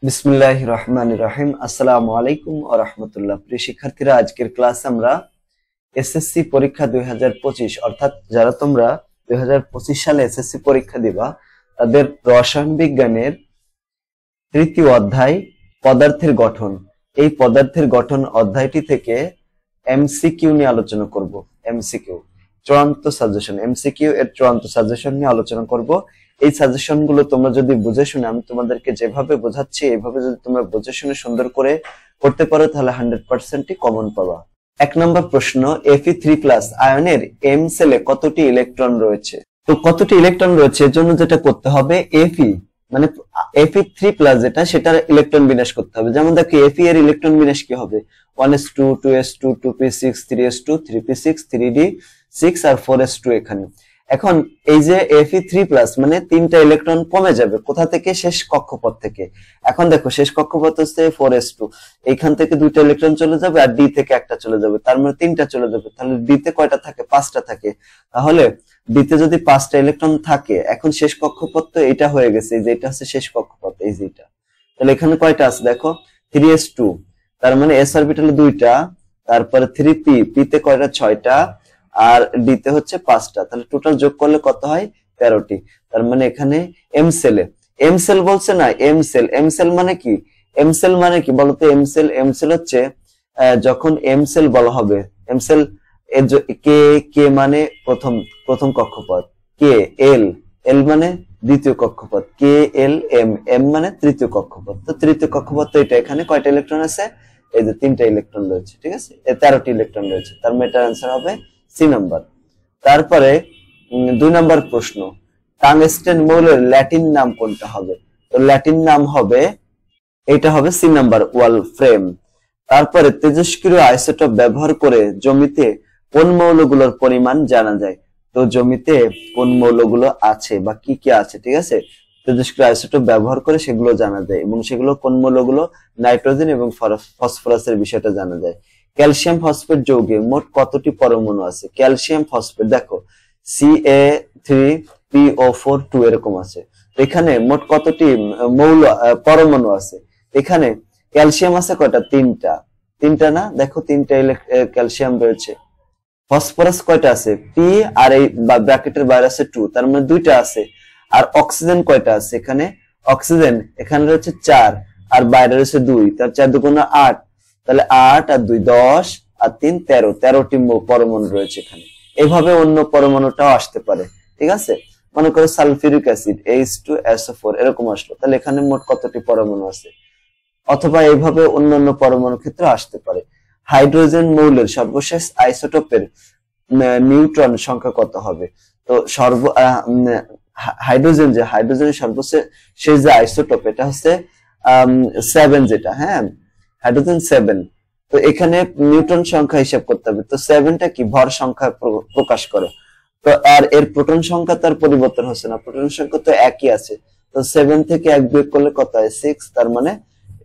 বিসমিল্লাহির রহমানির রহিম। আসসালামু আলাইকুম ওয়া রাহমাতুল্লাহ। প্রিয় শিক্ষার্থীরা, আজকের ক্লাসে আমরা এসএসসি পরীক্ষা 2025 অর্থাৎ যারা তোমরা 2025 সালে এসএসসি পরীক্ষা দিবা তাদের রসায়ন বিজ্ঞানের তৃতীয় অধ্যায় পদার্থের গঠন, এই পদার্থের গঠন অধ্যায়টি থেকে এমসিকিউ নিয়ে আলোচনা করব। এমসিকিউ চূড়ান্ত সাজেশন, এমসিকিউ এর চূড়ান্ত সাজেশন নিয়ে আলোচনা করব। এই সাজেশন গুলো তোমরা যদি বুঝে শুনে, আমি তোমাদেরকে যেভাবে বোঝাচ্ছি এইভাবে যদি তোমরা বুঝে শুনে সুন্দর করে করতে পারো তাহলে 100%ই কমন পাবা। 1 নম্বর প্রশ্ন, Fe3+ আয়নের এম সেলে কতটি ইলেকট্রন রয়েছে? তো কতটি ইলেকট্রন রয়েছে এর জন্য যেটা করতে হবে, Fe মানে Fe3+ যেটা সেটার ইলেকট্রন বিন্যাস করতে হবে। যেমন দেখো Fe এর ইলেকট্রন বিন্যাস কি হবে, 1s2 2s2 2p6 3s2 3p6 3d6 আর 4s2 এখানে। এখন এই যে Fe3+ মানে তিনটা ইলেকট্রন কমে যাবে কোথা থেকে? শেষ কক্ষপথ থেকে। এখন দেখো শেষ কক্ষপথ হচ্ছে 4s2, এইখান থেকে দুইটা ইলেকট্রন চলে যাবে আর ডি থেকে একটা চলে যাবে, তার মানে তিনটা চলে যাবে। তাহলে ডি তে কয়টা থাকে? 5টা থাকে। তাহলে ডি তে যদি 5টা ইলেকট্রন থাকে, এখন শেষ কক্ষপথ তো এটা হয়ে গেছে, এই যে এটা হচ্ছে শেষ কক্ষপথ, এই যে এটা। তাহলে এখানে কয়টা আছে দেখো, 3s2, তার মানে s অরবিটালে 2টা, তারপরে 3p, p তে কয়টা? 6টা, আর ডি তে হচ্ছে 5টা। তাহলে টোটাল যোগ করলে কত হয়? 13টি। তার মানে এখানে এম সেলে, এম সেল বলছে না, এম সেল। এম সেল মানে কি? এম সেল মানে কি বলতো? এম সেল হচ্ছে যখন এম সেল বলা হবে, এম সেল কে কে মানে প্রথম কক্ষপথ, কে এল এল মানে দ্বিতীয় কক্ষপথ, কে এল এম এম মানে তৃতীয় কক্ষপথ। তো তৃতীয় কক্ষপথ তো এটা, এখানে কয়টা ইলেকট্রন আছে? এই যে 3টা ইলেকট্রন রয়েছে, ঠিক আছে, 13টি ইলেকট্রন রয়েছে। তার মানে এটার आंसर হবে সি নাম্বার। তারপরে 2 নম্বর প্রশ্ন, টাংস্টেন মৌলের ল্যাটিন নাম কোনটা হবে? তো ল্যাটিন নাম হবে, এটা হবে সি নাম্বার, ওয়ালফ্রেম। তারপরে তেজস্ক্রিয় আইসোটোপ ব্যবহার করে জমিতে কোন মৌলগুলোর পরিমাণ জানা যায়? তো জমিতে কোন মৌলগুলো আছে বা কি কি আছে, ঠিক আছে, তেজস্ক্রিয় আইসোটোপ ব্যবহার করে সেগুলো জানা যায়, এবং সেগুলো কোন মৌলগুলো? নাইট্রোজেন এবং ফসফরাসের বিষয়টা জানা যায়। ক্যালসিয়াম ফসফেট যৌগে মোট কতটি পরমাণু আছে? ক্যালসিয়াম ফসফেট দেখো Ca3PO4 2 এরকম আছে। এখানে মোট কতটি পরমাণু আছে? এখানে ক্যালসিয়াম আছে কয়টা? 3টা না, দেখো 3টা ক্যালসিয়াম রয়েছে। ফসফরাস কয়টা আছে? P আর এই ব্র্যাকেটের বাইরে আছে 2, তার মানে 2টা আছে। আর অক্সিজেন কয়টা আছে? এখানে অক্সিজেন এখানে রয়েছে 4 আর বাইরে রয়েছে 2, তার 4 দুগুণে 8, তাহলে 8 আর 2 10 আর 3 13, 13টি পরমাণু রয়েছে এখানে। এইভাবে অন্য পরমাণুটাও আসতে পারে, ঠিক আছে। মনে করো সালফিউরিক অ্যাসিড H2SO4 এরকম আসলো, তাহলে এখানে মোট কতটি পরমাণু আছে? অথবা এইভাবে অন্যান্য পরমাণুর ক্ষেত্রে আসতে পারে। হাইড্রোজেন মৌলের সর্বশেষ আইসোটোপের নিউট্রন সংখ্যা কত হবে? তো হাইড্রোজেনের সর্বশেষ যে আইসোটোপ এটা হচ্ছে 7, যেটা, হ্যাঁ, হাইড্রোজেন 7। তো এখানে নিউট্রন সংখ্যা হিসাব করতে হবে। তো 7টা কি? ভর সংখ্যা প্রকাশ করে। তো আর এর প্রোটন সংখ্যা তার পরিবর্তন হচ্ছে না, প্রোটন সংখ্যা তো একই আছে। তো 7 থেকে 1 বিয়োগ করলে কত হয়? 6, তার মানে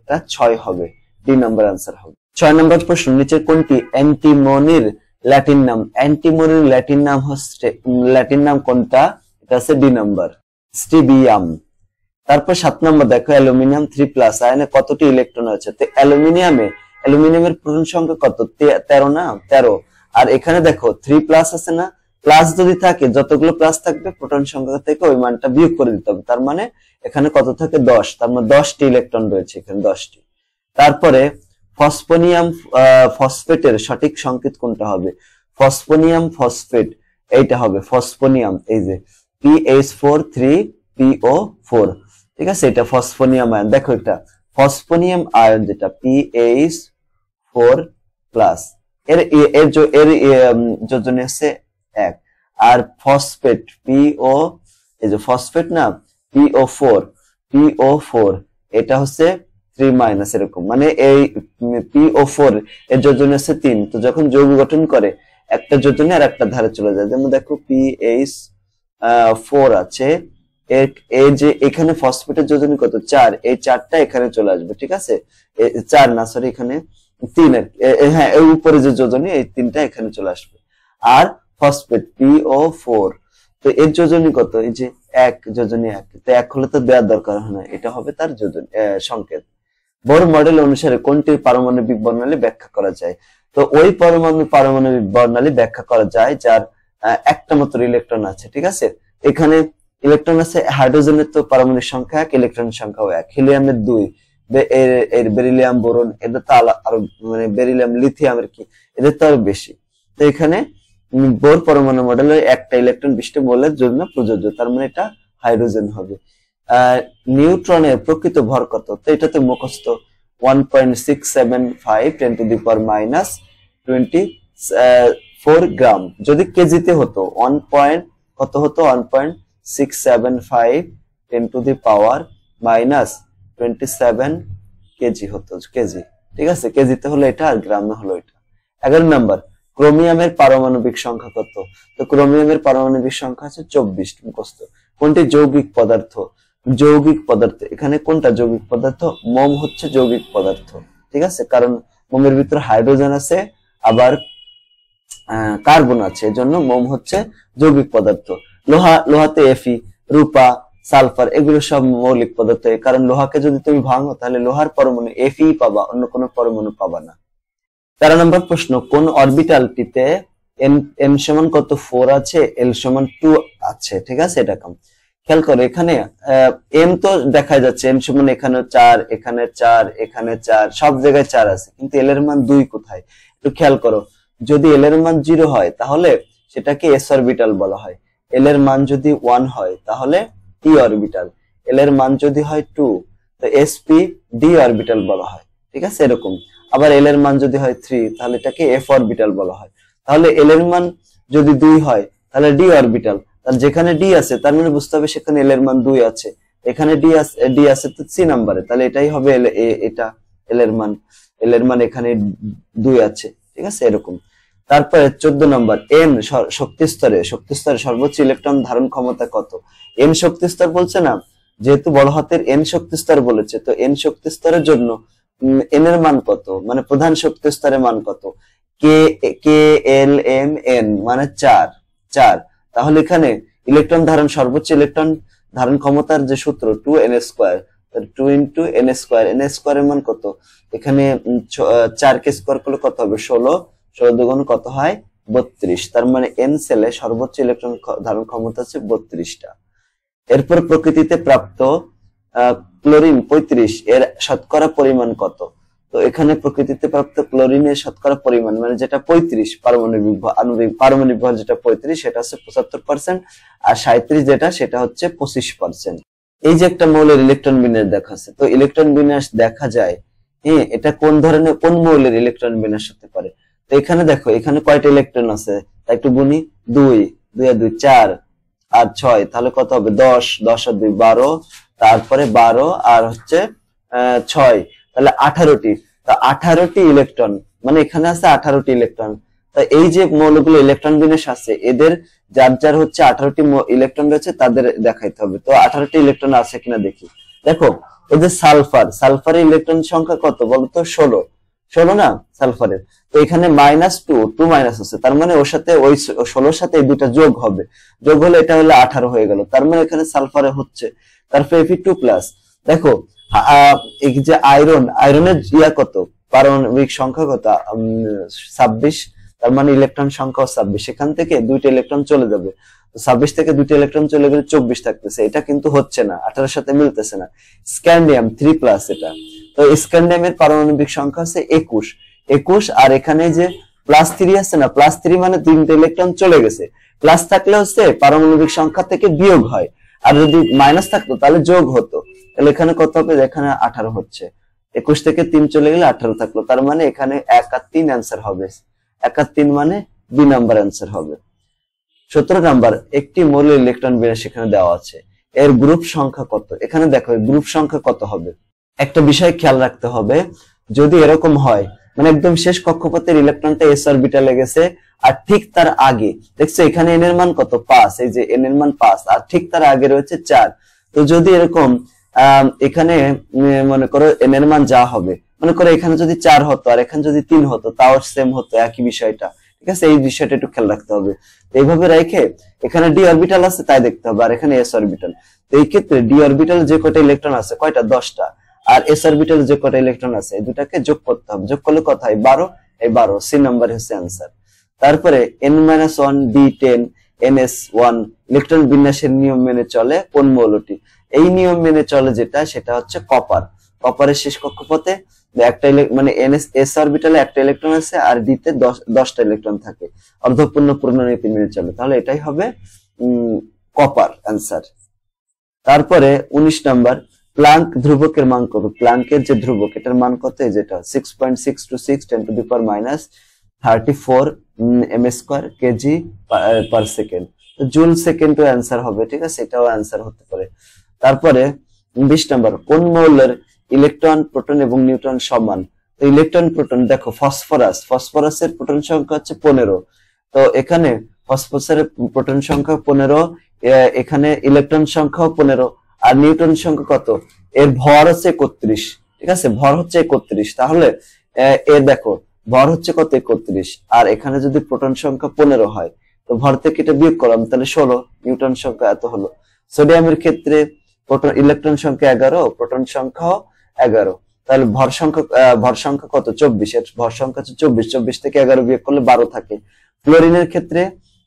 এটা 6 হবে। ডি নাম্বার आंसर হবে। 6 নম্বর প্রশ্ন, নিচের কোনটি অ্যান্টিমনির ল্যাটিন নাম? অ্যান্টিমনির ল্যাটিন নাম কোনটা? এটা আছে ডি নাম্বার, স্টিবিয়াম। তারপর 7 নম্বর দেখো, অ্যালুমিনিয়াম 3+ আয়নে কতটি ইলেকট্রন আছে? তো অ্যালুমিনিয়ামের প্রোটন সংখ্যা কত? 13 না, 13। আর এখানে দেখো 3+ আছে না, প্লাস যদি থাকে, যতগুলো প্লাস থাকবে প্রোটন সংখ্যা থেকে ওই মানটা বিয়োগ করে দিতে হবে। তার মানে এখানে কত থাকে? 10, তার মানে 10টি ইলেকট্রন রয়েছে এখানে, 10টি। তারপরে ফসফোনিয়াম ফসফেটের সঠিক সংকেত কোনটা হবে? ফসফোনিয়াম ফসফেট এইটা হবে, ফসফোনিয়াম, এই যে PH4 3PO4, ঠিক আছে, এটা ফসফোনিয়াম আয়ন। দেখো এটা ফসফোনিয়াম আয়ন যেটা PH4+, এর যোজনী হচ্ছে 1। আর ফসফেট PO, এই যে ফসফেট না, PO4 এটা হচ্ছে 3- এরকম, মানে এই PO4 এর যোজনী হচ্ছে 3। তো যখন যৌগ গঠন করে একটা যোজনী আর একটা ধারে চলে যায়। যেমন দেখো PH4 আছে, এই যে এখানে ফসফেটের যোজনী কত? 4, এই 4টা এখানে চলে আসবে, ঠিক আছে, 4 না, সরি, এখানে 3, হ্যাঁ, এই উপরে যে যোজনী এই 3টা এখানে চলে আসবে। আর ফসফেট PO4, তো এর যোজনী কত? এই যে 1, যোজনী 1। তো 1 হলে তো দেওয়ার দরকার হয় না, এটা হবে তার যোজনী সংকেত। বোর মডেল অনুসারে কোনটির পারমাণবিক বর্ণালী ব্যাখ্যা করা যায়? তো ওই পারমাণবিক বর্ণালী ব্যাখ্যা করা যায় যার একটা মাত্র ইলেকট্রন আছে, ঠিক আছে। এখানে ইলেকট্রন আছে, হাইড্রোজেনের তো পারমাণবিক সংখ্যা 1, ইলেকট্রনের সংখ্যাও 1, হিলিয়ামের 2, এর বেরিলিয়াম, বোরন, এদের তো আরো মানে বেরিলিয়াম, লিথিয়ামের কি এদের তো আরো বেশি। তো এখানে বোর পরমাণু মডেলের একটা ইলেকট্রন বিশিষ্ট মৌলের জন্য প্রযোজ্য, তার মানে এটা হাইড্রোজেন হবে। নিউট্রনের প্রকৃত ভর কত? তো এটা তো মুখস্থ, 1.675 10 to the power minus 24 গ্রাম। যদি কেজিতে হতো কত হতো? 1.675 10 to the power minus 27 KG হতো, কেজি, ঠিক আছে। কেজিতে হলো এটা আর গ্রামে হলো এটা। 11 নাম্বার, ক্রোমিয়ামের পারমাণবিক সংখ্যা কত? তো ক্রোমিয়ামের পারমাণবিক সংখ্যা আছে 24, মুখস্থ। কোনটি যৌগিক পদার্থ? যৌগিক পদার্থ, এখানে কোনটা যৌগিক পদার্থ? মোম হচ্ছে যৌগিক পদার্থ, ঠিক আছে, কারণ মোমের ভিতরে হাইড্রোজেন আছে আবার কার্বন আছে, এজন্য মোম হচ্ছে যৌগিক পদার্থ। লোহাতে এফি, রূপা, সালফার এগুলো সব মৌলিক পদার্থ, কারণ লোহাকে যদি তুমি ভাঙো তাহলে লোহার পরমাণু এফি পাবা, অন্য কোনো পরমাণু পাবা না। 13 নম্বর প্রশ্ন, কোন অরবিটালটিতে n সমান কত 4 আছে, l সমান 2 আছে, ঠিক আছে। এটা কম খেয়াল করো, এখানে m তো দেখা যাচ্ছে, m সমান এখানে 4, এখানে 4, এখানে 4, সব জায়গায় 4 আছে, কিন্তু l এর মান 2 কোথায়? একটু খেয়াল করো, যদি l এর মান 0 হয় তাহলে সেটাকে s অরবিটাল বলা হয়, l এর মান যদি 1 হয় তাহলে p অরবিটাল, l এর মান যদি হয় 2 তো sp d অরবিটাল বলা হয়, ঠিক আছে। এরকম আবার l এর মান যদি হয় 3 তাহলে এটাকে f অরবিটাল বলা হয়। তাহলে l এর মান যদি 2 হয় তাহলে d অরবিটাল, তাহলে যেখানে d আছে তার মানে বুঝতে হবে সেখানে l এর মান 2 আছে, এখানে d আছে তো c নম্বরে, তাহলে এটাই হবে এটা l এর মান এখানে 2 আছে, ঠিক আছে। এরকম তারপরে 14 নম্বর, n শক্তি স্তরে সর্বোচ্চ ইলেকট্রন ধারণ ক্ষমতা কত? n শক্তি স্তর বলছে না, যেহেতু বড় হাতের n শক্তি স্তর বলেছে, তো n শক্তি স্তরের জন্য n এর মান কত, মানে প্রধান শক্তি স্তরের মান কত? কে এল এম এন মানে 4। তাহলে এখানে সর্বোচ্চ ইলেকট্রন ধারণ ক্ষমতার যে সূত্র 2n², 2 × n² এর মান কত? এখানে 4 কে স্কয়ার করলে কত হবে? 16 দুগুণ কত হয়? 32। তার মানে n সেলে সর্বোচ্চ ইলেকট্রন ধারণ ক্ষমতা হচ্ছে 32টা। এরপর প্রকৃতিতে প্রাপ্ত ক্লোরিন 35 এর শতকরা পরিমাণ কত? তো এখানে প্রকৃতিতে প্রাপ্ত ক্লোরিনের শতকরা পরিমাণ মানে যেটা 35 পারমাণবিক ভর যেটা 35 সেটা হচ্ছে 75%, আর 37 যেটা সেটা হচ্ছে 25%। এই যে একটা মৌলের ইলেকট্রন বিন্যাস দেখাচ্ছে, তো ইলেকট্রন বিন্যাস দেখা যায়, হ্যাঁ, এটা কোন মৌলের ইলেকট্রন বিন্যাস হতে পারে? তো এখানে দেখো, এখানে কয়টা ইলেকট্রন আছে, তাই একটু গুনি, 2 আর 2 4 আর 6, তাহলে কত হবে? 10 আর 2 12, তারপরে 12 আর হচ্ছে 6, তাহলে 18টি। তা 18টি ইলেকট্রন, মানে এখানে আছে 18টি ইলেকট্রন। তা এই যে মৌলগুলো ইলেকট্রন বিন্যাস আছে, এদের যার হচ্ছে 18টি ইলেকট্রন রয়েছে তাদের দেখাইতে হবে। তো 18টি ইলেকট্রন আছে কিনা দেখি। দেখো, এই যে সালফারের ইলেকট্রন সংখ্যা কত বলতো? 16 না সালফারের। তো এখানে -2 মাইনাস আছে, তার মানে ওর সাথে ওই 16 সাথে এই দুটা যোগ হবে, যোগ হলে এটা হলো 18 হয়ে গেল, তার মানে এখানে সালফারে হচ্ছে। তারপর Fe2+। দেখো এই যে আয়রনের কত, পারমাণবিক সংখ্যা কত? 26, তার মানে ইলেকট্রন সংখ্যা 26, সেখান থেকে 2টা ইলেকট্রন চলে যাবে, 26 থেকে 2টা ইলেকট্রন চলে গেলে 24 থাকতেছে, এটা কিন্তু হচ্ছে না, 18 সাথে মিলতেছে না। স্ক্যান্ডিয়াম 3+, এটা তো স্ক্যান্ডিয়ামের পারমাণবিক সংখ্যা আছে 21, আর এখানে যে +3 আছে না, +3 মানে 3টা ইলেকট্রন চলে গেছে, প্লাস থাকলে হচ্ছে পারমাণবিক সংখ্যা থেকে বিয়োগ হয়, আর যদি মাইনাস থাকতো তাহলে যোগ হতো। তাহলে এখানে কত হবে? এখানে 18 হচ্ছে, 21 থেকে 3 চলে গেলে 18 থাকলো, তার মানে এখানে 1 আর 3 অ্যান্সার হবে, 1 আর 3 মানে বি নাম্বার অ্যান্সার হবে। 17 নাম্বার, একটি মৌলের ইলেকট্রন বিন্যাস সেখানে দেওয়া আছে, এর গ্রুপ সংখ্যা কত? এখানে দেখো গ্রুপ সংখ্যা কত হবে, একটা বিষয় খেয়াল রাখতে হবে, যদি এরকম হয় মানে একদম শেষ কক্ষপথের ইলেকট্রনটা s অরবিটালে গেছে, আর ঠিক তার আগে দেখছো এখানে n এর মান কত? 5, এই যে n এর মান 5, আর ঠিক তার আগে রয়েছে 4। তো যদি এরকম এখানে মনে করো n এর মান যা হবে, মনে করো এখানে যদি 4 হতো আর এখানে যদি 3 হতো, তাও সেম হতো, একই বিষয়টা, ঠিক আছে। এই বিষয়টা একটু খেয়াল রাখতে হবে। এইভাবে রেখে এখানে d অরবিটাল আছে তাই দেখতে হবে, আর এখানে s অরবিটাল। তো এই ক্ষেত্রে d অরবিটাল যে কয়টা ইলেকট্রন আছে, কয়টা? 10টা, আর এস অরবিটাল যে কটা ইলেকট্রন আছে এই দুটাকে যোগ করতে হবে, যোগ করলে কত হয় 12, এই 12 সি নাম্বার হচ্ছে आंसर। তারপরে n-1 d10 ns1 ইলেকট্রন বিন্যাসের নিয়ম মেনে চলে কোন মৌলটি? এই নিয়ম মেনে চলে যেটা সেটা হচ্ছে কপার। কপারের শেষ কক্ষপথে একটা মানে এস অরবিটালে একটা ইলেকট্রন আছে আর ডি তে 10টা ইলেকট্রন থাকে, অর্ধপূর্ণ পূর্ণনীতি মেনে চলে, তাহলে এটাই হবে কপার आंसर। তারপরে 19 নাম্বার প্লাঙ্ক ধ্রুবকের মান কত? প্লাঙ্কের যে ধ্রুবক এটার মান কত? যেটা 6.626 10 to the power minus 34 m² KG per second, তো জুল সেকেন্ডও आंसर হবে, ঠিক আছে, এটাও आंसर হতে পারে। তারপরে 20 নাম্বার কোন মৌলের ইলেকট্রন প্রোটন এবং নিউট্রন সমান? তো ইলেকট্রন প্রোটন দেখো ফসফরাসের প্রোটন সংখ্যা হচ্ছে 15, তো এখানে ফসফরাসের প্রোটন সংখ্যা 15, এখানে ইলেকট্রন সংখ্যাও 15, আর নিউট্রন সংখ্যা কত? এর ভর হচ্ছে 31, ঠিক আছে, ভর হচ্ছে 31, তাহলে এর দেখো ভর হচ্ছে কত? 31, আর এখানে যদি প্রোটন সংখ্যা 15 হয় তো ভর থেকে এটা বিয়োগ করলাম তাহলে 16, নিউট্রন সংখ্যা এত হলো। সোডিয়ামের ক্ষেত্রে প্রোটন ইলেকট্রন সংখ্যা 11, প্রোটন সংখ্যাও 11, তাহলে ভর সংখ্যা কত? 24, এর ভর সংখ্যা হচ্ছে 24 থেকে 11 বিয়োগ করলে 12 থাকে। ফ্লোরিনের ক্ষেত্রে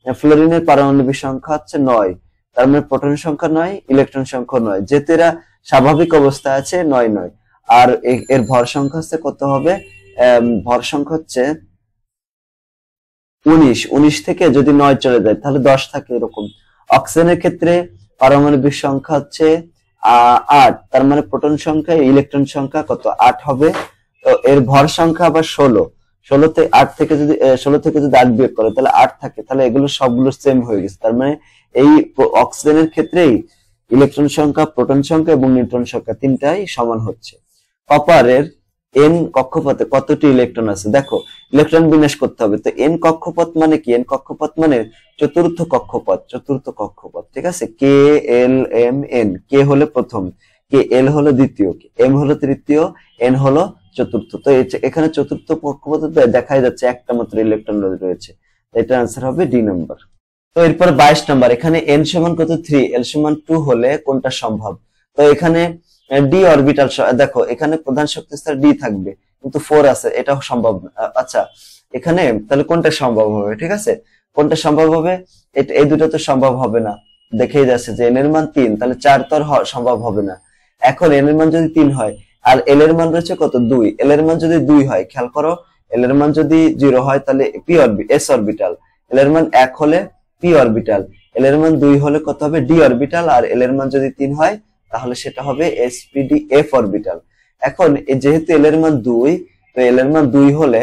ফ্লোরিনের পারমাণবিক সংখ্যা হচ্ছে 9, তার মানে প্রোটন সংখ্যা 9, ইলেকট্রন সংখ্যা 9, যেহেতু এরা স্বাভাবিক অবস্থায় আছে 9, আর এর ভর সংখ্যা হচ্ছে কত হবে? ভর সংখ্যা হচ্ছে 19 থেকে যদি 9 চলে যায় তাহলে 10 থাকে এরকম। অক্সিজেনের ক্ষেত্রে পারমাণবিক সংখ্যা হচ্ছে 8, তার মানে প্রোটন সংখ্যা ইলেকট্রন সংখ্যা কত? 8 হবে, তো এর ভর সংখ্যা আবার 16 তে 8 থেকে যদি 16 থেকে যদি 8 বিয়োগ করে তাহলে 8 থাকে, তাহলে এগুলো সবগুলো সেম হয়ে গেছে, তার মানে এই অক্সিজেনের ক্ষেত্রেই ইলেকট্রন সংখ্যা, প্রোটন সংখ্যা এবং নিউট্রন সংখ্যা তিনটাই সমান হচ্ছে। কপারের n কক্ষপথে কতটি ইলেকট্রন আছে? দেখো ইলেকট্রন বিন্যাস করতে হবে, তো n কক্ষপথ মানে কি? n কক্ষপথ মানে চতুর্থ কক্ষপথ, ঠিক আছে, কে এল এম এন, কে হলো প্রথম, কে এল হলো দ্বিতীয়, এম হলো তৃতীয়, এন হলো চতুর্থ, তো এখানে চতুর্থ কক্ষপথে দেখাই যাচ্ছে একটা মাত্র ইলেকট্রন রয়েছে, এটা आंसर হবে ডি নাম্বার। তো এরপর 22 নাম্বার, এখানে n সমান কত? 3, l সমান 2 হলে কোনটা সম্ভব? তো এখানে ডি অরবিটাল, দেখো এখানে প্রধান শক্তিস্তর ডি থাকবে কিন্তু 4 আছে, এটা সম্ভব না। আচ্ছা এখানে তাহলে কোনটা সম্ভব হবে? ঠিক আছে, কোনটা সম্ভব হবে? এই দুটো তো সম্ভব হবে না, দেখেই যাচ্ছে যে n এর মান 3, তাহলে 4 তো সম্ভব হবে না। এখন n এর মান যদি 3 হয় আর l এর মান রয়েছে কত? 2, l এর মান যদি 2 হয়, খেয়াল করো, l এর মান যদি 0 হয় তাহলে s অরবিটাল, l এর মান 1 হলে p অরবিটাল, l এর মান 2 হলে কত হবে? d অরবিটাল, আর l এর মান যদি 3 হয় তাহলে সেটা হবে sp_d f অরবিটাল। এখন যেহেতু l এর মান 2, তো l এর মান 2 হলে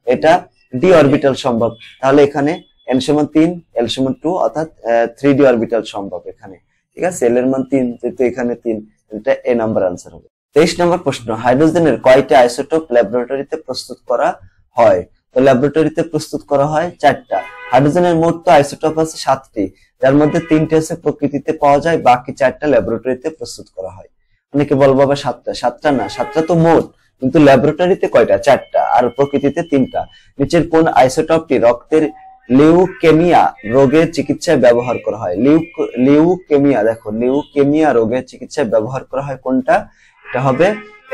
এটা d অরবিটাল সম্ভব, তাহলে এখানে n সমান 3, l সমান 2, অর্থাৎ 3d অরবিটাল সম্ভব এখানে, ঠিক আছে, l এর মান 3 যেহেতু এখানে 3, এটা a নাম্বার आंसर হবে। 23 নম্বর প্রশ্ন, হাইড্রোজেনের কয়টা আইসোটোপ ল্যাবরেটরিতে প্রস্তুত করা হয়? তো ল্যাবরেটরিতে প্রস্তুত করা হয় 4টা। হাইড্রোজেনের মোট তো আইসোটোপ আছে 7টি, যার মধ্যে 3টি আছে প্রকৃতিতে পাওয়া যায়, বাকি 4টা ল্যাবরেটরিতে প্রস্তুত করা হয়। অনেকে বলবো বাবা 7টা না, 7টা তো মোট, কিন্তু ল্যাবরেটরিতে কয়টা? 4টা, আর প্রকৃতিতে 3টা। নিচের কোন আইসোটোপটি রক্তের লিউকেমিয়া রোগের চিকিৎসায় ব্যবহার করা হয়? লিউকেমিয়া, দেখো লিউকেমিয়া রোগের চিকিৎসায় ব্যবহার করা হয় কোনটা? এটা হবে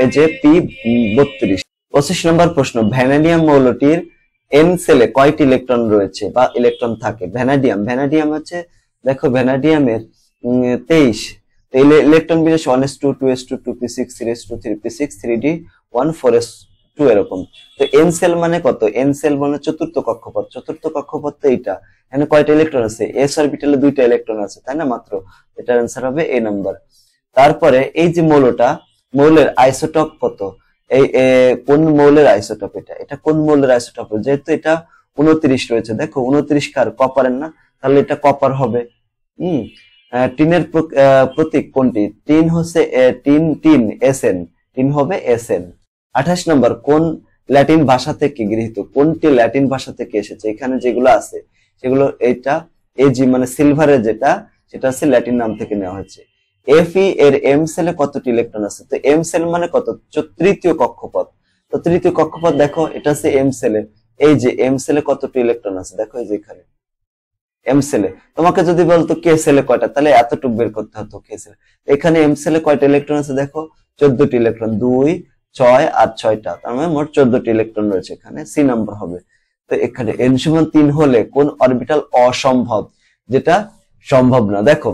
এই যে P32। 25 নম্বর প্রশ্ন, ভ্যানাডিয়াম মৌলটির n সেলে কয়টি ইলেকট্রন রয়েছে বা ইলেকট্রন থাকে? ভ্যানাডিয়াম হচ্ছে, দেখো ভ্যানাডিয়ামের 23, ইলেকট্রন বিন্যাস 1s2 2s2 2p6 3s2 3p6 3d 1 4s2 এরকম। তো n সেল মানে কত? n সেল মানে চতুর্থ কক্ষপথ, তো এইটা এখানে কয়টা ইলেকট্রন আছে? s অরবিটালে 2টা ইলেকট্রন আছে, তাই না মাত্র, এটার आंसर হবে a নাম্বার। তারপরে এই যে মৌলের আইসোটোপ কত? এই কোন মৌলের আইসোটোপ? এটা কোন মৌলের আইসোটোপ? যেহেতু এটা 29 রয়েছে, দেখো 29 কার? কপারের না, তাহলে এটা কপার হবে। টিনের প্রতীক কোনটি? টিন হচ্ছে টিন SN, টিন হবে SN। 28 নম্বর, কোন ল্যাটিন ভাষা থেকে গৃহীত? কোনটি ল্যাটিন ভাষা থেকে এসেছে? এখানে যেগুলো আছে সেগুলো, এটা Ag মানে সিলভারের যেটা, সেটা হচ্ছে ল্যাটিন নাম থেকে নেওয়া হয়েছে। Fe এর m সেলে কতটি ইলেকট্রন আছে? তো m সেল মানে কত? তৃতীয় কক্ষপথ, তো তৃতীয় কক্ষপথ দেখো এটা হচ্ছে m সেলে, এই যে m সেলে কতটি ইলেকট্রন আছে দেখো, এই যে এখানে m সেলে। তোমাকে যদি বলতো k সেলে কয়টা, তাহলে এতটুকু বের করতে হতো k সেলে, এখানে m সেলে কয়টা ইলেকট্রন আছে দেখো 14টি ইলেকট্রন, 2 6 আর 6টা, তার মানে মোট 14টি ইলেকট্রন রয়েছে, এখানে সি নাম্বার হবে। তো এখানে n সমান 3 হলে কোন অরবিটাল অসম্ভব, যেটা সম্ভব না। দেখো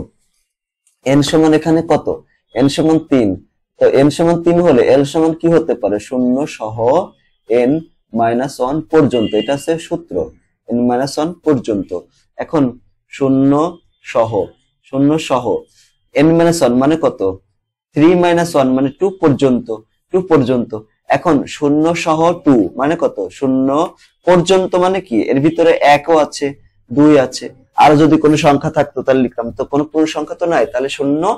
n সমান এখানে কত, n সমান 3, তো n সমান 3 হলে l সমান কি হতে পারে, 0 সহ n - 1 পর্যন্ত, এটা হচ্ছে সূত্র, n - 1 পর্যন্ত। এখন 0 সহ n - 1 মানে কত, 3 - 1 মানে 2 পর্যন্ত, 2 পর্যন্ত। এখন 0 সহ 2 মানে কত, 0 পর্যন্ত মানে কি, এর ভিতরে 1ও আছে, 2 আছে, আর যদি কোনো সংখ্যা থাকতো তাহলে লিখতাম, তো কোনো পূর্ণ সংখ্যা তো নাই, তাহলে 0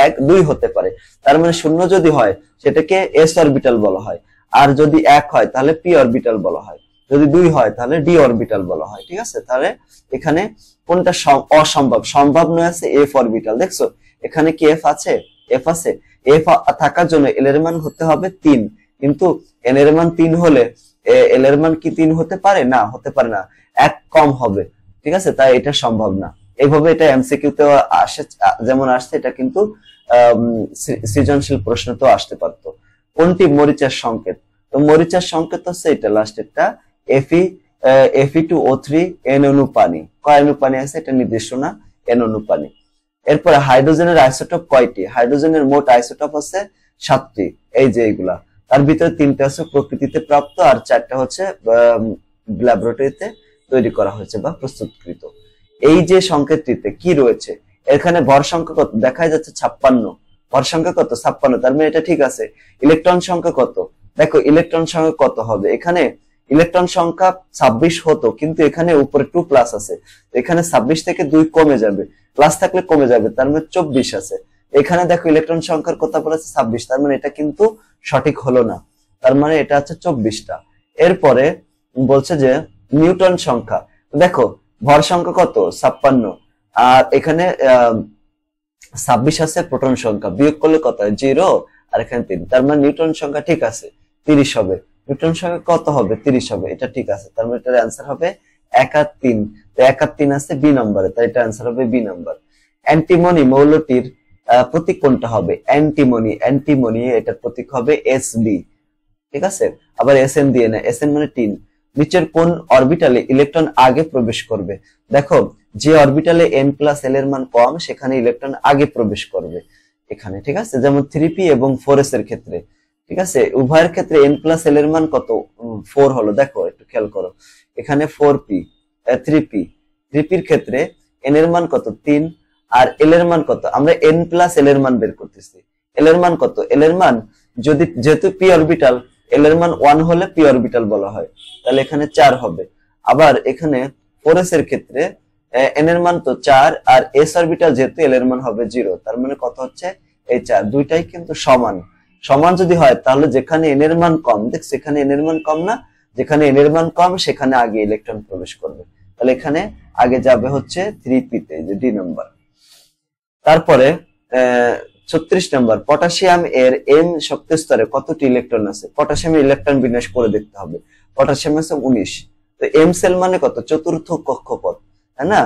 1 2 হতে পারে। তার মানে 0 যদি হয় সেটাকে s অরবিটাল বলা হয়, আর যদি 1 হয় তাহলে p অরবিটাল বলা হয়, যদি 2 হয় তাহলে d অরবিটাল বলা হয়। ঠিক আছে, তাহলে এখানে কোনটা অসম্ভব, সম্ভব নয় আছে f অরবিটাল। দেখছো এখানে কি f আছে, f আছে, f থাকার জন্য l এর মান হতে হবে 3, কিন্তু n এর মান 3 হলে l এর মান কি 3 হতে পারে না, হতে পারে না, 1 কম হবে। ঠিক আছে, তাই এটা সম্ভব না। এইভাবে এটা এমসিকিউ তে আসে, যেমন আসছে, এটা কিন্তু সৃজনশীল প্রশ্নতেও আসতে পারতো। কোনটি মরিচার সংকেত, তো মরিচার সংকেত হচ্ছে এটা লাস্টেরটা, Fe2O3 n অণু পানি, কয় অণু পানি আছে এটা নির্দিষ্ট না, n অণু পানি। এরপরে হাইড্রোজেনের আইসোটোপ কয়টি, হাইড্রোজেনের মোট আইসোটোপ আছে 7টি, এই যে এইগুলা, তার ভিতরে 3টা আছে প্রকৃতিতে প্রাপ্ত আর 4টা হচ্ছে ল্যাবরেটরিতে তৈরি করা হয়েছে বা প্রস্তুতকৃত। এই যে সংকেতটিতে কি রয়েছে, এখানে ভর সংখ্যা কত দেখা যাচ্ছে 56, ভর সংখ্যা কত 56, তার মানে এটা ঠিক আছে। ইলেকট্রন সংখ্যা কত, দেখো ইলেকট্রন সংখ্যা কত হবে, এখানে ইলেকট্রন সংখ্যা 26 হতো, কিন্তু এখানে উপরে 2 প্লাস আছে, এখানে 26 থেকে 2 কমে যাবে, প্লাস থাকলে কমে যাবে, তার মানে 24 আছে। এখানে দেখো ইলেকট্রন সংখ্যার কথা বলেছে 26, তার মানে এটা কিন্তু সঠিক হলো না, তার মানে এটা হচ্ছে 24টা। এরপরে বলছে যে নিউটন সংখ্যা, দেখো ভর সংখ্যা কত 56, আর এখানে 26 আছে প্রোটন সংখ্যা, বিয়োগ করলে কত হয় 0, আর এখানে 3, তার মানে নিউটন সংখ্যা ঠিক আছে 30 হবে, নিউটন সংখ্যা কত হবে 30 হবে, এটা ঠিক আছে, তার মানে এটার অ্যান্সার হবে 1 আর 3, তো 1 আর 3 আছে বি নম্বরে, তাই এটা অ্যান্সার হবে বি নম্বর। অ্যান্টিমনি মৌলটির প্রতীক কোনটা হবে, অ্যান্টিমনি এটার প্রতীক হবে SB। ঠিক আছে, আবার SN দিয়ে না, SN মানে 3। নিচের কোন অরবিটালে ইলেকট্রন আগে প্রবেশ করবে, দেখো যে অরবিটালে n প্লাস l এর মান কম সেখানে ইলেকট্রন আগে প্রবেশ করবে এখানে। ঠিক আছে, যেমন 3p এবং 4s এর ক্ষেত্রে, ঠিক আছে, উভয়ের ক্ষেত্রে n প্লাস l এর মান কত 4 হলো, দেখো একটু খেয়াল করো, এখানে 4p 3p, 3p এর ক্ষেত্রে n এর মান কত 3, আর l এর মান কত, আমরা n প্লাস l এর মান বের করতেছি, l এর মান কত, l এর মান যদি যেহেতু p অরবিটাল, l এর মান 1 হলে p অরবিটাল বলা হয়, তাহলে এখানে 4 হবে। আবার এখানে 4s এর ক্ষেত্রে n এর মান তো 4, আর s অরবিটাল যেহেতু l এর মান হবে 0, তার মানে কত হচ্ছে এই 4, দুইটাই কিন্তু সমান। সমান যদি হয় তাহলে যেখানে n এর মান কম, দেখ সেখানে n এর মান কম না, যেখানে n এর মান কম সেখানে আগে ইলেকট্রন প্রবেশ করবে, তাহলে এখানে আগে যাবে হচ্ছে 3p তে, যে ডি নাম্বার। তারপরে 36 নম্বর, পটাশিয়াম এর m শক্তি স্তরে কতটি ইলেকট্রন আছে, পটাশিয়ামের ইলেকট্রন বিন্যাস করে দেখতে হবে। পটাশিয়াম আছে 19, তো m সেল মানে কত, চতুর্থ কক্ষপথ, তাই না,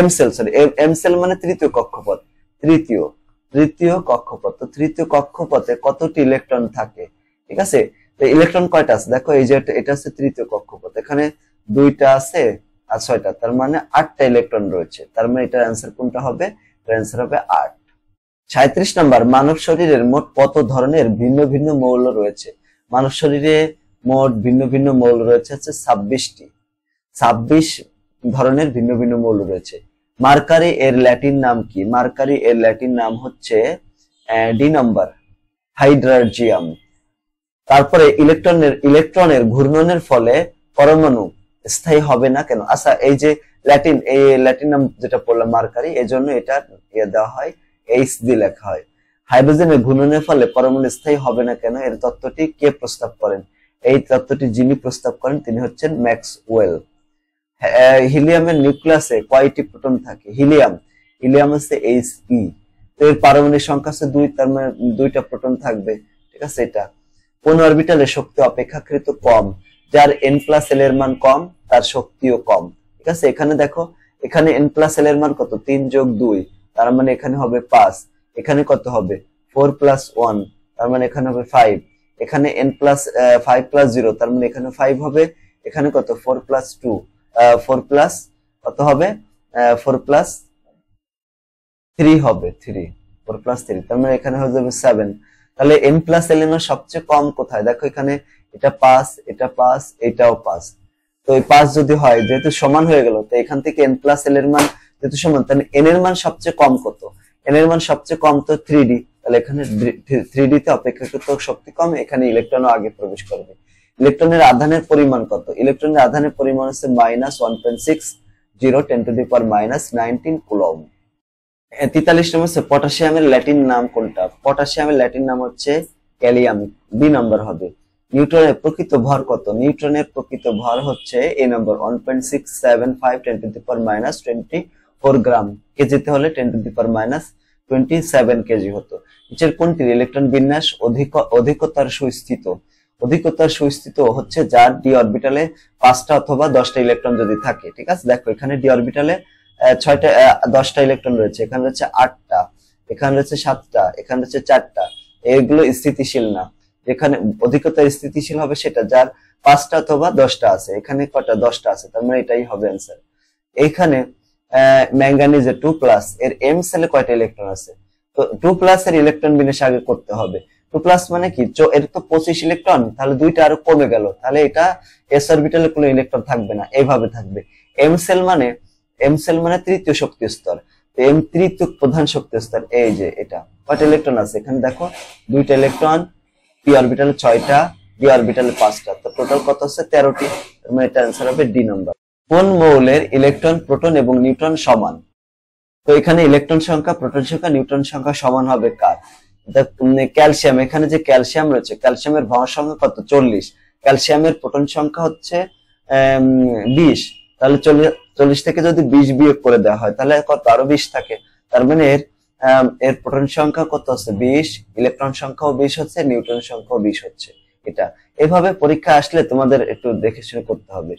m shell sorry m shell মানে তৃতীয় কক্ষপথ, তৃতীয় কক্ষপথ, তো তৃতীয় কক্ষপথে কতটি ইলেকট্রন থাকে। ঠিক আছে, তো ইলেকট্রন কয়টা আছে, দেখো এই যে এটা আছে তৃতীয় কক্ষপথ, এখানে 2টা আছে আর 6টা, তার মানে 8টা ইলেকট্রন রয়েছে, তার মানে এটার অ্যান্সার কোনটা হবে, এটার অ্যান্সার হবে 8। 37 নম্বর, মানব শরীরের মোট কত ধরনের ভিন্ন ভিন্ন মৌল রয়েছে, মানব শরীরে মোট ভিন্ন ভিন্ন মৌল রয়েছে হচ্ছে 26টি, 26 ধরনের ভিন্ন ভিন্ন মৌল রয়েছে। মার্কারি এর ল্যাটিন নাম কি, মার্কারি এর ল্যাটিন নাম হচ্ছে ডি নাম্বার, হাইড্রার্জিয়াম। তারপরে ইলেকট্রনের ঘূর্ণনের ফলে পরমাণু স্থায়ী হবে না কেন, আচ্ছা এই যে ল্যাটিন নাম যেটা পড়লাম মার্কারি, এই জন্য এটা দেওয়া হয় H দিয়ে লেখা হয়। হাইড্রোজেনের ঘূর্ণনের ফলে পরমাণু স্থায়ী হবে না কেন, এর তত্ত্বটি কে প্রস্তাব করেন, এই তত্ত্বটি যিনি প্রস্তাব করেন তিনি হচ্ছেন ম্যাক্সওয়েল। হিলিয়ামের নিউক্লিয়াসে কয়টি প্রোটন থাকে, হিলিয়াম হচ্ছে He, তো এর পারমাণবিক সংখ্যা আছে 2, তার মানে 2টা প্রোটন থাকবে। ঠিক আছে, এটা কোন অরবিটালে শক্তি অপেক্ষাকৃত কম, যার n প্লাস l এর মান কম তার শক্তিও কম। ঠিক আছে, এখানে দেখো এখানে n প্লাস l এর মান কত 3 যোগ 2, তার মানে এখানে হবে 5, এখানে কত হবে 4 প্লাস 1, তার মানে এখানে হবে 5, এখানে n প্লাস 5 প্লাস 0 তার মানে এখানে 5 হবে, এখানে কত 4 প্লাস 2 4 প্লাস কত হবে 4 প্লাস 3 হবে 3, 4 প্লাস 3 তার মানে এখানে হয়ে যাবে 7। তাহলে n প্লাস ln এর সবচেয়ে কম কোথায়? দেখো এখানে এটা 5, এটা 5, এটাও 5। তো এই 5 যদি হয়, যেহেতু সমান হয়ে গেল, তো এখান থেকে n প্লাস l এর মান যেহেতু সমান, তাহলে n এর মান সবচেয়ে কম কত? n এর মান সবচেয়ে কম তো 3d, তাহলে এখানে 3d তে অপেক্ষাকৃত শক্তি কম, এখানে ইলেকট্রনও আগে প্রবেশ করবে। ইলেকট্রনের আধানের পরিমাণ কত? ইলেকট্রনের আধানের পরিমাণ হচ্ছে -1.60 ×10⁻⁻19 কুলম্ব। 43 নম্বর হচ্ছে পটাশিয়ামের ল্যাটিন নাম কোনটা? পটাশিয়ামের ল্যাটিন নাম হচ্ছে ক্যালিয়াম, বি নাম্বার হবে। নিউট্রনের প্রকৃত ভর কত? নিউট্রনের প্রকৃত ভর হচ্ছে এ নম্বর 1.675 ×10⁻24 গ্রাম, কেজিতে হলে 10⁻27 কেজি হতো। নিচের কোনটির ইলেকট্রন বিন্যাস অধিকতর সুস্থিত? অধিকতর সুস্থিত হচ্ছে যার ডি অরবিটালে 5টা অথবা 10টা ইলেকট্রন যদি থাকে। ঠিক আছে, দেখো এখানে ডি অরবিটালে 10টা ইলেকট্রন রয়েছে, এখানে রয়েছে 8টা, এখানে রয়েছে 7টা, এখানে রয়েছে 4টা। এগুলো স্থিতিশীল না। যেখানে অধিকতর স্থিতিশীল হবে সেটা যার 5টা অথবা 10টা আছে। এখানে কটা? 10টা আছে, তার মানে এটাই হবে অ্যান্সার। এইখানে ম্যাঙ্গানিজে 2+ এর এম সেলে কয়টা ইলেকট্রন আছে? তো 2+ এর ইলেকট্রন বিন্যাস আগে করতে হবে। 2+ মানে কি? এর তো 25 ইলেকট্রন, তাহলে দুইটা আরো কমে গেল, তাহলে এটা এস অরবিটালে কোনো ইলেকট্রন থাকবে না, এইভাবে থাকবে। এম সেল মানে তৃতীয় শক্তি স্তর, তো এম তৃতীয় প্রধান শক্তি স্তর। এই যে এটা কয়টা ইলেকট্রন আছে? এখানে দেখো 2টা ইলেকট্রন, পি অরবিটালে 6টা, ডি অরবিটালে 5টা, তো টোটাল কত আছে? 13টি। মানে এটা অ্যান্সার হবে ডি নাম্বার। কোন মৌলের ইলেকট্রন, প্রোটন এবং নিউট্রন সমান? তো এখানে ইলেকট্রন সংখ্যা, প্রোটন সংখ্যা, নিউট্রন সংখ্যা সমান হবে কার? ক্যালসিয়াম। এখানে যে ক্যালসিয়াম রয়েছে, ক্যালসিয়ামের ভর সংখ্যা কত? 40। ক্যালসিয়ামের প্রোটন সংখ্যা হচ্ছে 20। তাহলে 40 থেকে যদি 20 বিয়োগ করে দেওয়া হয় তাহলে কত? আরো 20 থাকে। তার মানে এর প্রোটন সংখ্যা কত আছে? 20, ইলেকট্রন সংখ্যাও 20 হচ্ছে, নিউট্রন সংখ্যাও 20 হচ্ছে। এটা এভাবে পরীক্ষা আসলে তোমাদের একটু দেখে শুনে করতে হবে।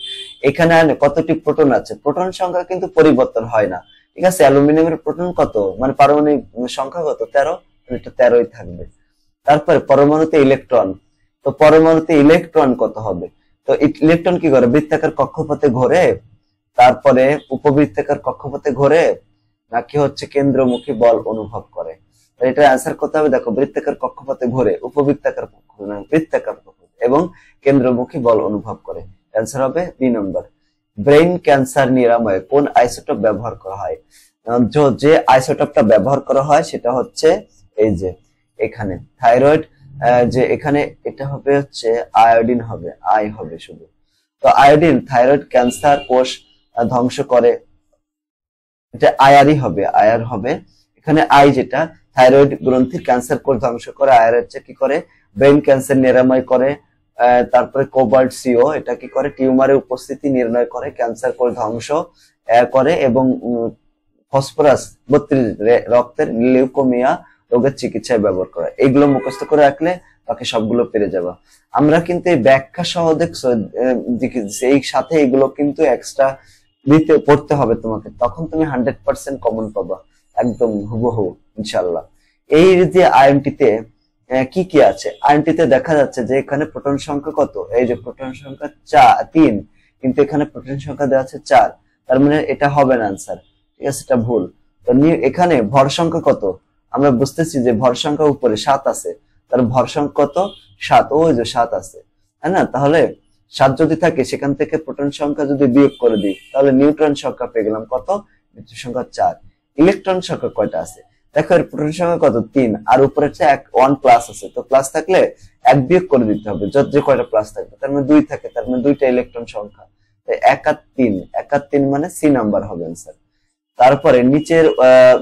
এখানে কতটি প্রোটন আছে? প্রোটন সংখ্যা কিন্তু পরিবর্তন হয় না। ঠিক আছে, অ্যালুমিনিয়ামের প্রোটন কত, মানে পারমাণবিক সংখ্যা কত? 13, এটা 13ই থাকবে। তারপরে পরমাণুতে ইলেকট্রন, তো পরমাণুতে ইলেকট্রন কত হবে? তো ইলেকট্রন কি করে? বৃত্তাকার কক্ষপথে ঘোরে, তারপরে উপবৃত্তাকার কক্ষপথে ঘোরে, নাকি হচ্ছে কেন্দ্রমুখী বল অনুভব করে? এটা অ্যান্সার করতে হবে। দেখো বৃত্তাকার কক্ষপথে ঘোরে, উপবৃত্তাকার বৃত্তাকার কক্ষপথ এবং কেন্দ্রমুখী বল অনুভব করে। অ্যান্সার হবে বি নম্বর। ব্রেন ক্যান্সার নিরাময়ে কোন আইসোটোপ ব্যবহার করা হয়? যে আইসোটোপটা ব্যবহার করা হয় সেটা হচ্ছে এই যে এখানে থাইরয়েড, যে এখানে এটা হবে হচ্ছে আয়োডিন হবে, আই হবে শুধু। তো আয়োডিন থাইরয়েড ক্যান্সার কোষ ধ্বংস করে, এটা আয়ারই হবে, আয়ার হবে। এখানে আই যেটা থাইরয়েড গ্রন্থির ক্যান্সার কোষ ধ্বংস করে, আয়ার হচ্ছে কি করে? ব্রেন ক্যান্সার নিরাময় করে। তারপরে কোবাল্ট সিও এটা কি করে? টিউমারের উপস্থিতি নির্ণয় করে, ক্যান্সার কোষ ধ্বংস করে, এবং ফসফরাস 32 রক্তের লিউকোমিয়া রোগের চিকিৎসায় ব্যবহার করা। এগুলো মুখস্থ করে রাখলে বাকি সবগুলো পেরে যাবা। আমরা কিন্তু এই ব্যাখ্যা সহ দেখছো, এই সাথে এগুলো কিন্তু এক্সট্রা দিতে পড়তে হবে তোমাকে, তখন তুমি 100% কমন পাবা, একদম হুবহু ইনশাআল্লাহ। এই যে আয়নটিতে কি কি আছে? আয়নটিতে দেখা যাচ্ছে যে এখানে প্রোটন সংখ্যা কত? এই যে প্রোটন সংখ্যা 3, কিন্তু এখানে প্রোটন সংখ্যা দেওয়া আছে 4, তার মানে এটা হবে না আনসার। ঠিক আছে, এটা ভুল। তো এখানে ভর সংখ্যা কত? আমরা বুঝতেছি যে ভর সংখ্যা উপরে 7 আছে, তার ভর সংখ্যা কত? 7, ওই যে 7 আছে, তাই না? তাহলে 7 যদি থাকে, সেখান থেকে প্রোটন সংখ্যা যদি বিয়োগ করে দিই তাহলে নিউট্রন সংখ্যা পেয়ে গেলাম কত? নিউট্রন সংখ্যা 4। ইলেকট্রন সংখ্যা কয়টা আছে? দেখো এর প্রোটন সংখ্যা কত? 3, আর উপরে হচ্ছে 1 প্লাস আছে, তো প্লাস থাকলে 1 বিয়োগ করে দিতে হবে, যত যে কয়টা প্লাস থাকবে, তার মানে 2 থাকে, তার মানে 2টা ইলেকট্রন সংখ্যা। 1 আর 3, 1 আর 3 মানে সি নাম্বার হবে आंसर। তারপরে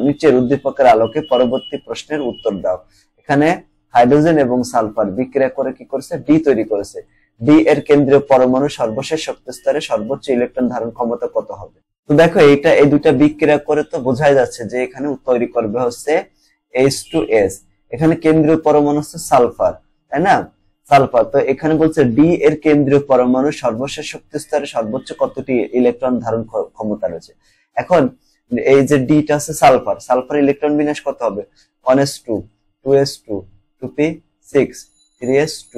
নিচের উদ্দীপকের আলোকে পরবর্তী প্রশ্নের উত্তর দাও। এখানে হাইড্রোজেন এবং সালফার বিক্রিয়া করে কি করেছে? ডি তৈরি করেছে। ডি এর কেন্দ্রীয় পরমাণু সর্বশেষ শক্তি স্তরে সর্বোচ্চ ইলেকট্রন ধারণ ক্ষমতা কত হবে? তো দেখো এই দুইটা বিক্রিয়া করে তো বোঝাই যাচ্ছে যে এখানে তৈরি করবে হচ্ছে H2S। এখানে কেন্দ্রীয় পরমাণু হচ্ছে সালফার, তাই না? সালফার। তো এখানে বলছে ডি এর কেন্দ্রীয় পরমাণু সর্বশেষ শক্তি স্তরে সর্বোচ্চ কতটি ইলেকট্রন ধারণ ক্ষমতা রয়েছে? এখন এই যে ডিটা আছে সালফার, সালফার ইলেকট্রন বিন্যাস কত হবে? 1s2, 2s2, 2p, 6, 3s2,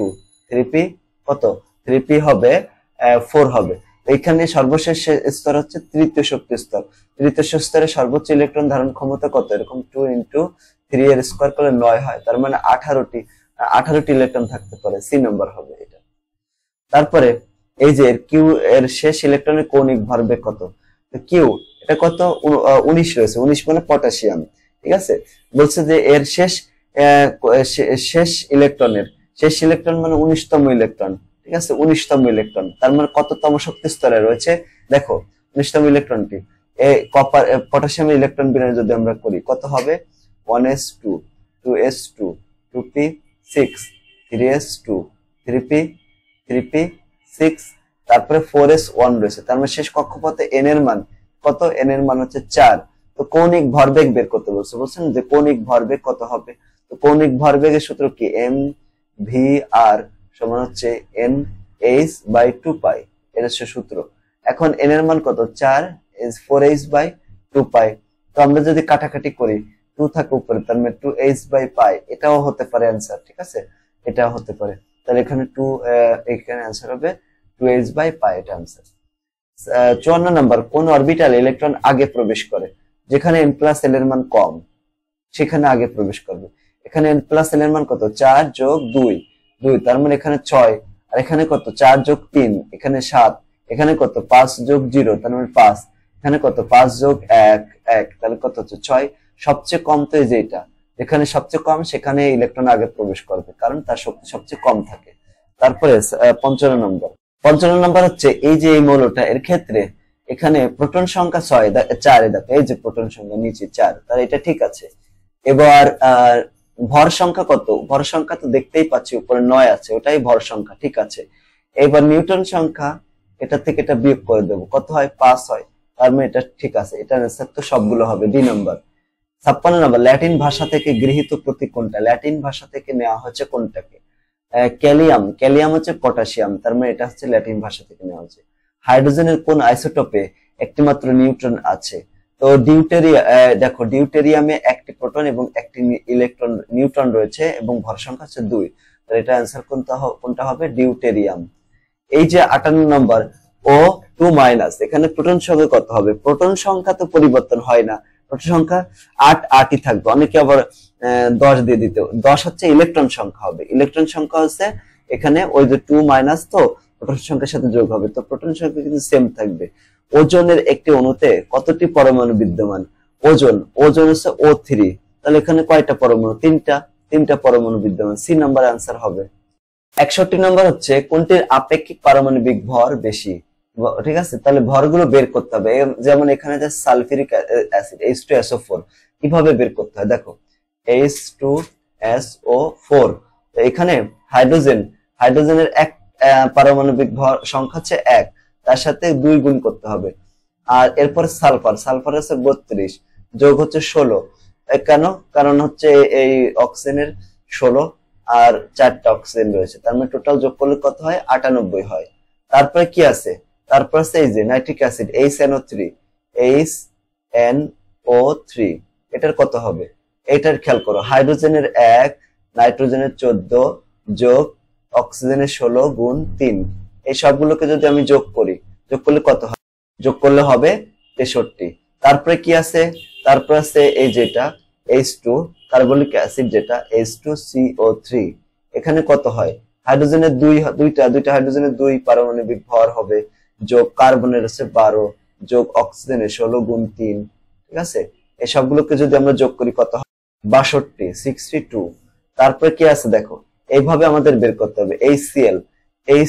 3p কত, 3p হবে 4 হবে। এখানে সর্বশেষ স্তর হচ্ছে তৃতীয় শক্তি স্তর। তৃতীয় স্তরে সর্বোচ্চ ইলেকট্রন ধারণ ক্ষমতা কত, এরকম 2 ইন্টু 3 এর স্কোয়ার করলে 9 হয়, তার মানে 18টি ইলেকট্রন থাকতে পারে, সি নাম্বার হবে এটা। তারপরে এই যে কিউ এর শেষ ইলেকট্রনের কৌণিক ভরবেগ কত, কিউ এটা কত, 19 রয়েছে, 19 মানে পটাশিয়াম, ঠিক আছে। বলছে যে এর শেষ ইলেকট্রন মানে 19তম ইলেকট্রন, ঠিক আছে, 19তম ইলেকট্রন, তার মানে কততম শক্তি স্তরে রয়েছে দেখো 19তম ইলেকট্রনটি। পটাশিয়ামের ইলেকট্রন বিন্যাস যদি আমরা করি কত হবে, 1s2, 2s2, 2p, 6, 3s2, 3p, 3p, 6, তারপরে 4s1 রয়েছে, তার মানে শেষ কক্ষপথে n এর মান কত, n এর মান হচ্ছে 4। তো কৌণিক ভরবেগ বের করতে বলছেন যে কৌণিক ভরবেগ কত হবে। তো কৌণিক ভরবেগের সূত্র কি, mvr সমান হচ্ছেnh/2π, এটা হচ্ছে সূত্র। এখন n এর মান কত, 4 is 4h/2π। তো আমরা যদি কাটাকাটি করি 2 থাকে উপরে, তার মানে 2h/π, এটাও হতে পারে অ্যান্সার, ঠিক আছে, এটাও হতে পারে। তাহলে এখানে এখানে অ্যান্সার হবে 2h/π, এটা অ্যান্সার। 54 নাম্বার, কোন অরবিটালে ইলেকট্রন আগে প্রবেশ করে, যেখানে n+l এর মান কম সেখানে আগে প্রবেশ করবে। এখানে n+l এর মান কত, 4 যোগ 2, তার মানে এখানে 6, আর এখানে কত, 4 যোগ 3, এখানে 7, এখানে কত, 5 যোগ 0, তার মানে 5, এখানে কত, 5 যোগ 1, তাহলে কত হচ্ছে 6। সবচেয়ে কম তো এই যে এটা, যেখানে সবচেয়ে কম সেখানে ইলেকট্রন আগে প্রবেশ করবে, কারণ তার শক্তি সবচেয়ে কম থাকে। তারপরে 55 নম্বর হচ্ছে এই যে এই মৌলটা, এর ক্ষেত্রে এখানে প্রোটন সংখ্যা 4, দেখো এই যে প্রোটন সংখ্যা নিচে 4, তাহলে এটা ঠিক আছে। এবার ভর সংখ্যা কত, ভর সংখ্যা তো দেখতেই পাচ্ছি উপরে 9 আছে, ওটাই ভর সংখ্যা, ঠিক আছে। এবার নিউটন সংখ্যা, এটা থেকে এটা বিয়োগ করে দেবো, কত হয়, 5 হয়, তার মানে এটা ঠিক আছে, এটা আনসার তো সবগুলো হবে, ডি নাম্বার। 56 নম্বর, ল্যাটিন ভাষা থেকে গৃহীত প্রতীক কোনটা, ল্যাটিন ভাষা থেকে নেওয়া হচ্ছে কোনটাকে, ক্যালিয়াম হচ্ছে পটাশিয়াম, তার মানে এটা হচ্ছে ল্যাটিন ভাষা থেকে নেওয়া হচ্ছে। হাইড্রোজেনের কোন আইসোটোপে একটি মাত্র নিউট্রন আছে, তো দেখো ডিউটেরিয়ামে একটি প্রোটন এবং একটি নিউট্রন রয়েছে এবং ভর সংখ্যা হচ্ছে 2, তাহলে এটা অ্যান্সার কোনটা হবে, ডিউটেরিয়াম। এই যে 58 নম্বর, O2-, এখানে প্রোটন সংখ্যা কত হবে, প্রোটন সংখ্যা তো পরিবর্তন হয় না, প্রোটন সংখ্যা 8ই থাকবে, অনেকে আবার 10 দিয়ে দিতে, 10 হচ্ছে ইলেকট্রন সংখ্যা হবে, ইলেকট্রন সংখ্যা হচ্ছে এখানে ওই যে 2- তো প্রোটন সংখ্যার সাথে যোগ হবে, তো প্রোটন সংখ্যা কিন্তু সেম থাকবে। ওজনের একটি অণুতে কতটি পরমাণু বিদ্যমান, ওজন হচ্ছে O3, তাহলে এখানে কয়টা পরমাণু, তিনটা পরমাণু বিদ্যমান, সি নাম্বার আনসার হবে। 61 নম্বর হচ্ছে কোনটির আপেক্ষিক পারমাণবিক ভর বেশি, ঠিক আছে, তাহলে ভরগুলো বের করতে হবে। যেমন এখানে যে সালফিউরিক অ্যাসিড H2SO4, কিভাবে বের করতে হয় দেখো, H2SO4, তো এখানে হাইড্রোজেনের এক পারমাণবিক ভর সংখ্যা হচ্ছে 1, তার সাথে 2 গুণ করতে হবে। আর এরপর সালফার হচ্ছে 32, যোগ হচ্ছে 16, কেন, কারণ হচ্ছে এই অক্সিজেনের 16 আর 4টা অক্সিজেন রয়েছে, তার মানে টোটাল যোগ করলে কত হয়, 98 হয়। তারপরে কি আছে, তারপর আছে এই যে নাইট্রিক অ্যাসিড HNO3, এটার কত হবে, এটার খেয়াল করো, হাইড্রোজেনের 1, নাইট্রোজেনের 14, যোগ অক্সিজেনের 16 গুণ 3, এই সবগুলোকে যদি আমি যোগ করলে কত হবে, যোগ করলে হবে 63। তারপরে কি আছে, তারপর আছে এই যেটা H2 কার্বনিক অ্যাসিড, যেটা H2CO3, এখানে কত হয়, হাইড্রোজেনের দুইটা হাইড্রোজেনের 2 পারমাণবিক ভর হবে, যোগ কার্বনের হচ্ছে 12, যোগ অক্সিজেনের 16 গুণ 3, ঠিক আছে, এই সবগুলোকে যদি আমরা যোগ করি কত হয়, 62। তারপরে কি আছে দেখো, এইভাবে আমাদের বের করতে হবে, HCl, এই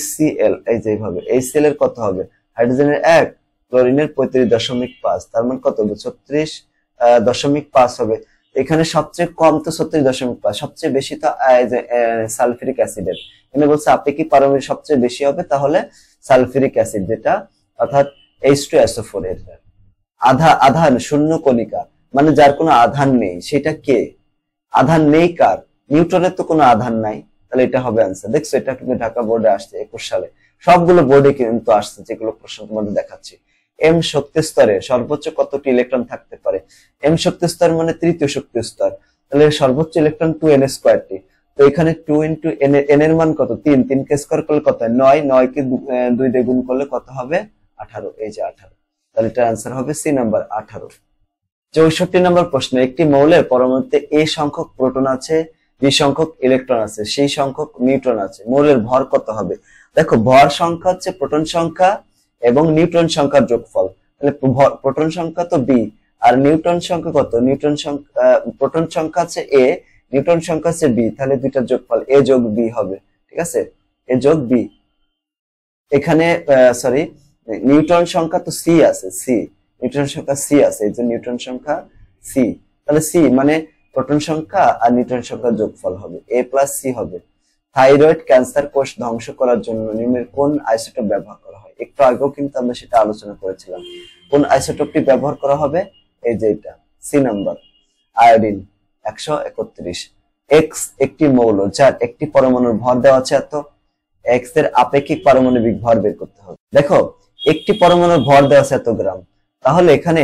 যে এইভাবে HCl এর কত হবে, হাইড্রোজেনের 1, ক্লোরিনের 35.5, তার মানে কত হবে, 36.5 হবে। এখানে সবচেয়ে কম তো 36.5, সবচেয়ে বেশি তো সালফিউরিক অ্যাসিডের, এখানে বলছে আপেক্ষিক পারমাণবিক সবচেয়ে বেশি হবে, তাহলে সালফিউরিক অ্যাসিড, যেটা অর্থাৎ H2SO4 এর আধান শূন্য কণিকা, মানে যার কোনো আধান নেই, সেটা কে, আধান নেই কার, নিউটনের তো কোনো আধান নাই, তাহলে এটা হবে আনসার। দেখছো এটা কিন্তু ঢাকা বোর্ডে আসছে 21 সালে, সবগুলো বোর্ডে কিন্তু আসছে, যেগুলো প্রশ্ন তোমাদের দেখাচ্ছি। এম শক্তি স্তরে সর্বোচ্চ কতটি ইলেকট্রন থাকতে পারে, এম শক্তি স্তর মানে তৃতীয় শক্তি স্তর, তাহলে সর্বোচ্চ ইলেকট্রন 2n², তো এখানে 2 ইন্টু n এর মান কত? 3, 3 কে স্কয়ার করলে কত হয়? 9, 9 কে 2 দিয়ে গুণ করলে কত হবে? 18। এই যে 18, তাহলে এটার आंसर হবে সি নাম্বার 18। 64 নম্বর প্রশ্ন, একটি মৌলের পরমাণুতে a সংখ্যক প্রোটন আছে, b সংখ্যক ইলেকট্রন আছে, c সংখ্যক নিউট্রন আছে, মৌলের ভর কত হবে? দেখো ভর সংখ্যা হচ্ছে প্রোটন সংখ্যা এবং নিউট্রন সংখ্যার যোগফল। তাহলে প্রোটন সংখ্যা তো b, আর নিউট্রন সংখ্যা কত? নিউট্রন সংখ্যা, প্রোটন সংখ্যা আছে a, নিউট্রন সংখ্যা আছে b, তাহলে দুইটার যোগফল a যোগ b হবে। ঠিক আছে, a যোগ b। এখানে সরি, নিউট্রন সংখ্যা তো c আছে, c, নিউট্রন সংখ্যা c আছে, এই যে নিউট্রন সংখ্যা c, তাহলে c মানে প্রোটন সংখ্যা আর নিউট্রন সংখ্যার যোগফল হবে, a প্লাস c হবে। থাইরয়েড ক্যান্সার কোষ ধ্বংস করার জন্য নিম্নের কোন আইসোটোপ ব্যবহার করা হয়? একটু আগেও কিন্তু আমরা সেটা আলোচনা করেছিলাম। কোন আইসোটোপটি ব্যবহার করা হবে? এই যে এটা, সি নাম্বার, আয়োডিন 131। এক্স একটি মৌল যার একটি পরমাণুর ভর দেওয়া আছে এত, এক্স এর আপেক্ষিক পারমাণবিক ভর বের করতে হবে। দেখো একটি পরমাণুর ভর দেওয়া আছে এত গ্রাম, তাহলে এখানে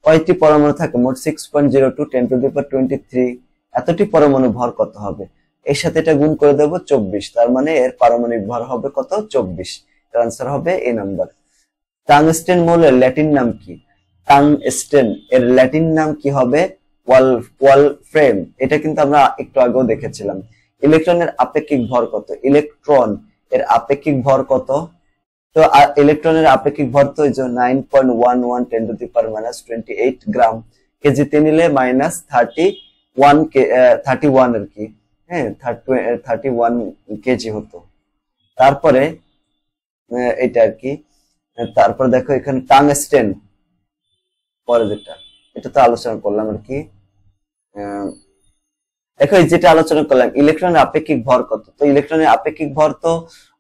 কয়টি পরমাণু থাকে? মোট 6.02 10 টু দি পাওয়ার 23। এতটি পরমাণু ভর কত হবে? এর সাথে এটা গুণ করে দেব 24, তার মানে এর পারমাণবিক ভর হবে কত? 24। এর आंसर হবে এ নাম্বার। টাংস্টেন মৌলের ল্যাটিন নাম কি? টাংস্টেন এর ল্যাটিন নাম কি হবে? ওয়ালফ্রেম। এটা কিন্তু আমরা একটু আগেও দেখেছিলাম। ইলেকট্রনের আপেক্ষিক ভর কত? ইলেকট্রন এর আপেক্ষিক ভর কত? তো ইলেকট্রনের আপেক্ষিক ভর তো 9.11 10 টু দি পাওয়ার -28 গ্রাম, কেজিতে নিলে -31 আর কি, হ্যাঁ 31 কেজি হতো। তারপরে এটা আর কি, তারপর দেখো এখানে টাংস্টেন, পরে যেটা এটা তো আলোচনা করলাম আর কি। দেখো যেটা আলোচনা করলাম ইলেকট্রনের আপেক্ষিক ভর কত, তো ইলেকট্রনের আপেক্ষিক ভর তো,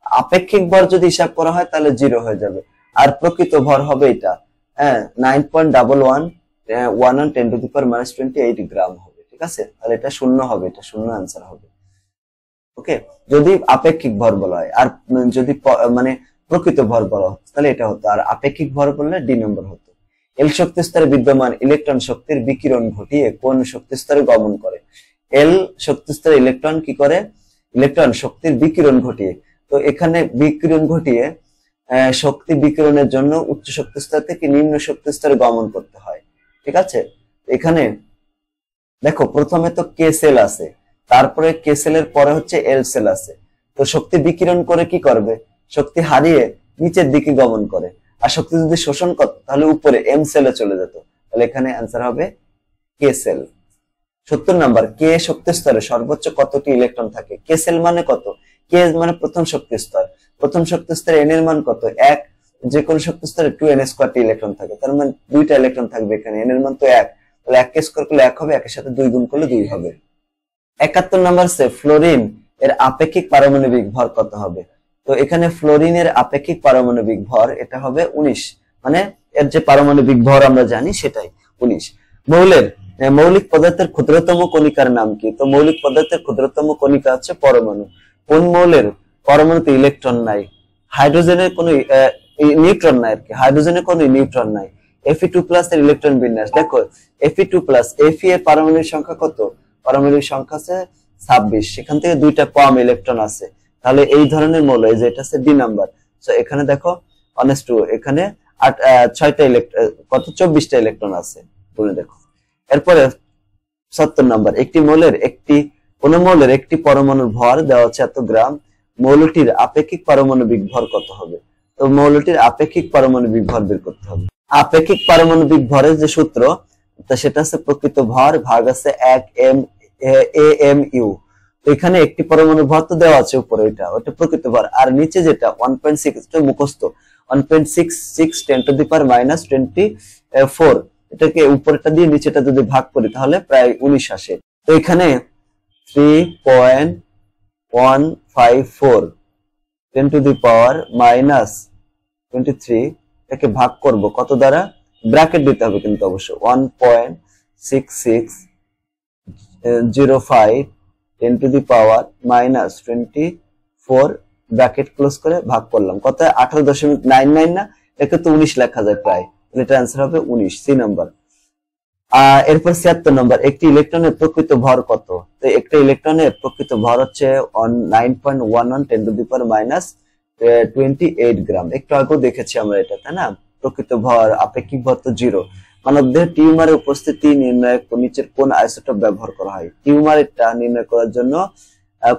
আপেক্ষিক ভর যদি হিসাব করা হয় তাহলে 0 হয়ে যাবে, আর প্রকৃত ভর হবে এটা, হ্যাঁ 9.11 10 টু দি পাওয়ার -28 গ্রাম হবে। ঠিক আছে, তাহলে এটা শূন্য হবে, এটা শূন্য आंसर হবে। ওকে, যদি আপেক্ষিক ভর বলা হয়, আর যদি মানে প্রকৃত ভর বলা হয় তাহলে এটা হতো, আর আপেক্ষিক ভর বললে ডি নম্বর হতো। এল শক্তি স্তরে বিদ্যমান ইলেকট্রন শক্তির বিকিরণ ঘটিয়ে কোন শক্তি স্তরে গমন করে? এল শক্তি স্তরে ইলেকট্রন কি করে? ইলেকট্রন শক্তির বিকিরণ ঘটিয়ে, তো এখানে বিকিরণ ঘটিয়ে শক্তি বিকিরণের জন্য উচ্চ শক্তি স্তর থেকে নিম্ন শক্তি স্তরে গমন করতে হয়। ঠিক আছে, এখানে দেখো প্রথমে তো কে সেল আছে, তারপরে কে সেলের পরে হচ্ছে এল সেল আছে, তো শক্তি বিকিরণ করে কি করবে? শক্তি হারিয়ে নিচের দিকে গমন করে, আর শক্তি যদি শোষণ করত তাহলে উপরে এম সেলে চলে যেত, তাহলে এখানে आंसर হবে কে সেল। 70 নাম্বার, কে শক্তি স্তরে সর্বোচ্চ কতটি ইলেকট্রন থাকে? কে সেল মানে কত? কে মানে প্রথম শক্তি স্তর, প্রথম শক্তি স্তরে এন এর মান কত? 1, যে কোন শক্তি স্তরে 2n² টি ইলেকট্রন থাকে, তার মানে দুইটা ইলেকট্রন থাকবে এখানে, এন এর মান তো 1, তাহলে 1 কে স্কয়ার করলে 1 হবে, 1 এর সাথে 2 গুণ করলে 2 হবে। 71 নাম্বার সে ফ্লোরিন এর আপেক্ষিক পারমাণবিক ভর কত হবে? তো এখানে ফ্লোরিনের আপেক্ষিক পারমাণবিক ভর এটা হবে 19, মানে এর যে পারমাণবিক ভর আমরা জানি সেটাই 19। মৌলিক পদার্থের ক্ষুদ্রতম কণিকার নাম কি? তো মৌলিক পদার্থের ক্ষুদ্রতম কণিকা হচ্ছে পরমাণু। কোন মৌলের পরমাণুতে ইলেকট্রন নাই? হাইড্রোজেনের কোনো নিউট্রন নাই আর কি, হাইড্রোজেনের কোনো নিউট্রন নাই। Fe2+ এর ইলেকট্রন বিন্যাস দেখো, Fe2+, Fe এর পারমাণবিক সংখ্যা কত? পারমাণবিক সংখ্যা আছে 26, সেখান থেকে দুইটা কম ইলেকট্রন আছে, তাহলে এই ধরনের মৌল, এই যে এটা আছে ডি নাম্বার। সো এখানে দেখো 1:2, এখানে 6টা ইলেকট্রন, কত 24টা ইলেকট্রন আছে বলে দেখো। এরপরে 70 নাম্বার, কোন মৌলের একটি পরমাণুর ভর দেওয়া আছে এত গ্রাম, মৌলটির আপেক্ষিক পারমাণবিক ভর কত হবে? তো মৌলটির আপেক্ষিক পারমাণবিক ভর বের করতে হবে। আপেক্ষিক পারমাণবিক ভরের যে সূত্র, তা সেটা আছে প্রকৃত ভর ভাগ আছে 1 AMU। তো এখানে একটি পরমাণু ভর তো দেওয়া আছে উপরে, ওটা প্রকৃত ভর, আর নিচে যেটা 1.6, এটা মুখস্থ, 1.66 10 টু দি পাওয়ার -24, এটাকে উপরেটা দিয়ে নিচেটা যদি ভাগ করি তাহলে প্রায় 19 আসে। তো এখানে 3.154 10 টু দি পাওয়ার -23, এটাকে ভাগ করব কত দ্বারা? ব্র্যাকেট দিতে হবে কিন্তু অবশ্য, 1.6605 10 to the power -24, bracket close করে ভাগ করলাম, কত 18.99 না, এটাকে তো 19 লেখা যায় প্রায়, এটা आंसर হবে 19, সি নাম্বার। এরপর 76 নম্বর, একটি ইলেকট্রনের প্রকৃত ভর কত? তো একটা ইলেকট্রনের প্রকৃত ভর হচ্ছে 9.11 10 টু দি পাওয়ার মাইনাস 28 গ্রাম। একটু আগেও দেখেছি আমরা এটা, তাই না? প্রকৃত ভর, আপেক্ষিক ভর তো 0। মানবদেহে টিউমারের উপস্থিতি নির্ণয় নিচের কোন আইসোটোপ ব্যবহার করা হয়? টিউমারটা নির্ণয় করার জন্য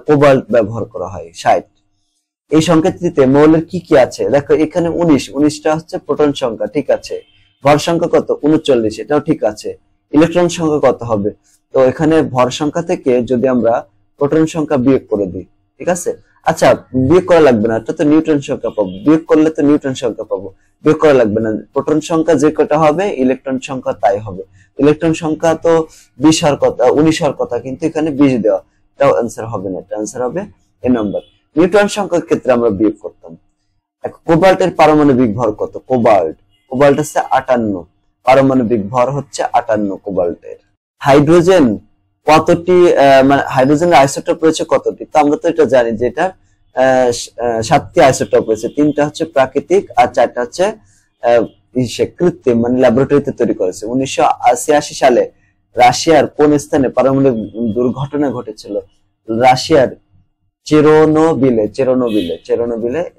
কোবাল্ট ব্যবহার করা হয় 60। এই সংকেতটিতে মৌলের কি কি আছে? দেখো এখানে 19টা হচ্ছে প্রোটন সংখ্যা, ঠিক আছে। ভর সংখ্যা কত? 39, এটাও ঠিক আছে। ইলেকট্রন সংখ্যা কত হবে? তো এখানে ভর সংখ্যা থেকে যদি আমরা প্রোটন সংখ্যা বিয়োগ করে দিই, ঠিক আছে। আচ্ছা, বিয়োগ করা লাগবে না, এটা তো নিউট্রন সংখ্যা পাবো, বিয়োগ করলে তো নিউট্রন সংখ্যা পাবো, বিয়োগ করা লাগবে না। প্রোটন সংখ্যা যে কটা হবে ইলেকট্রন সংখ্যা তাই হবে। ইলেকট্রন সংখ্যা তো 20 হওয়ার কথা, 19 হওয়ার কথা, কিন্তু এখানে 20 দেওয়া, এটাও অ্যান্সার হবে না, এটা অ্যান্সার হবে এ নম্বর। নিউট্রন সংখ্যার ক্ষেত্রে আমরা বিয়োগ করতাম। কোবাল্টের পারমাণবিক ভর কত? কোবাল্ট হচ্ছে 58, পারমাণবিক ভর হচ্ছে 58 কোবাল্টের। হাইড্রোজেন কতটি, মানে হাইড্রোজেনের আইসোটোপ রয়েছে কতটি? তো আমরা তো এটা জানি যে এটা 7টি আইসোটোপ রয়েছে, 3টা হচ্ছে প্রাকৃতিক আর 4টা হচ্ছে কৃত্রিম, মানে ল্যাবরেটরিতে তৈরি করেছে। 1988 সালে রাশিয়ার কোন স্থানে পারমাণবিক দুর্ঘটনা ঘটেছিল? রাশিয়ার চেরনোবিলে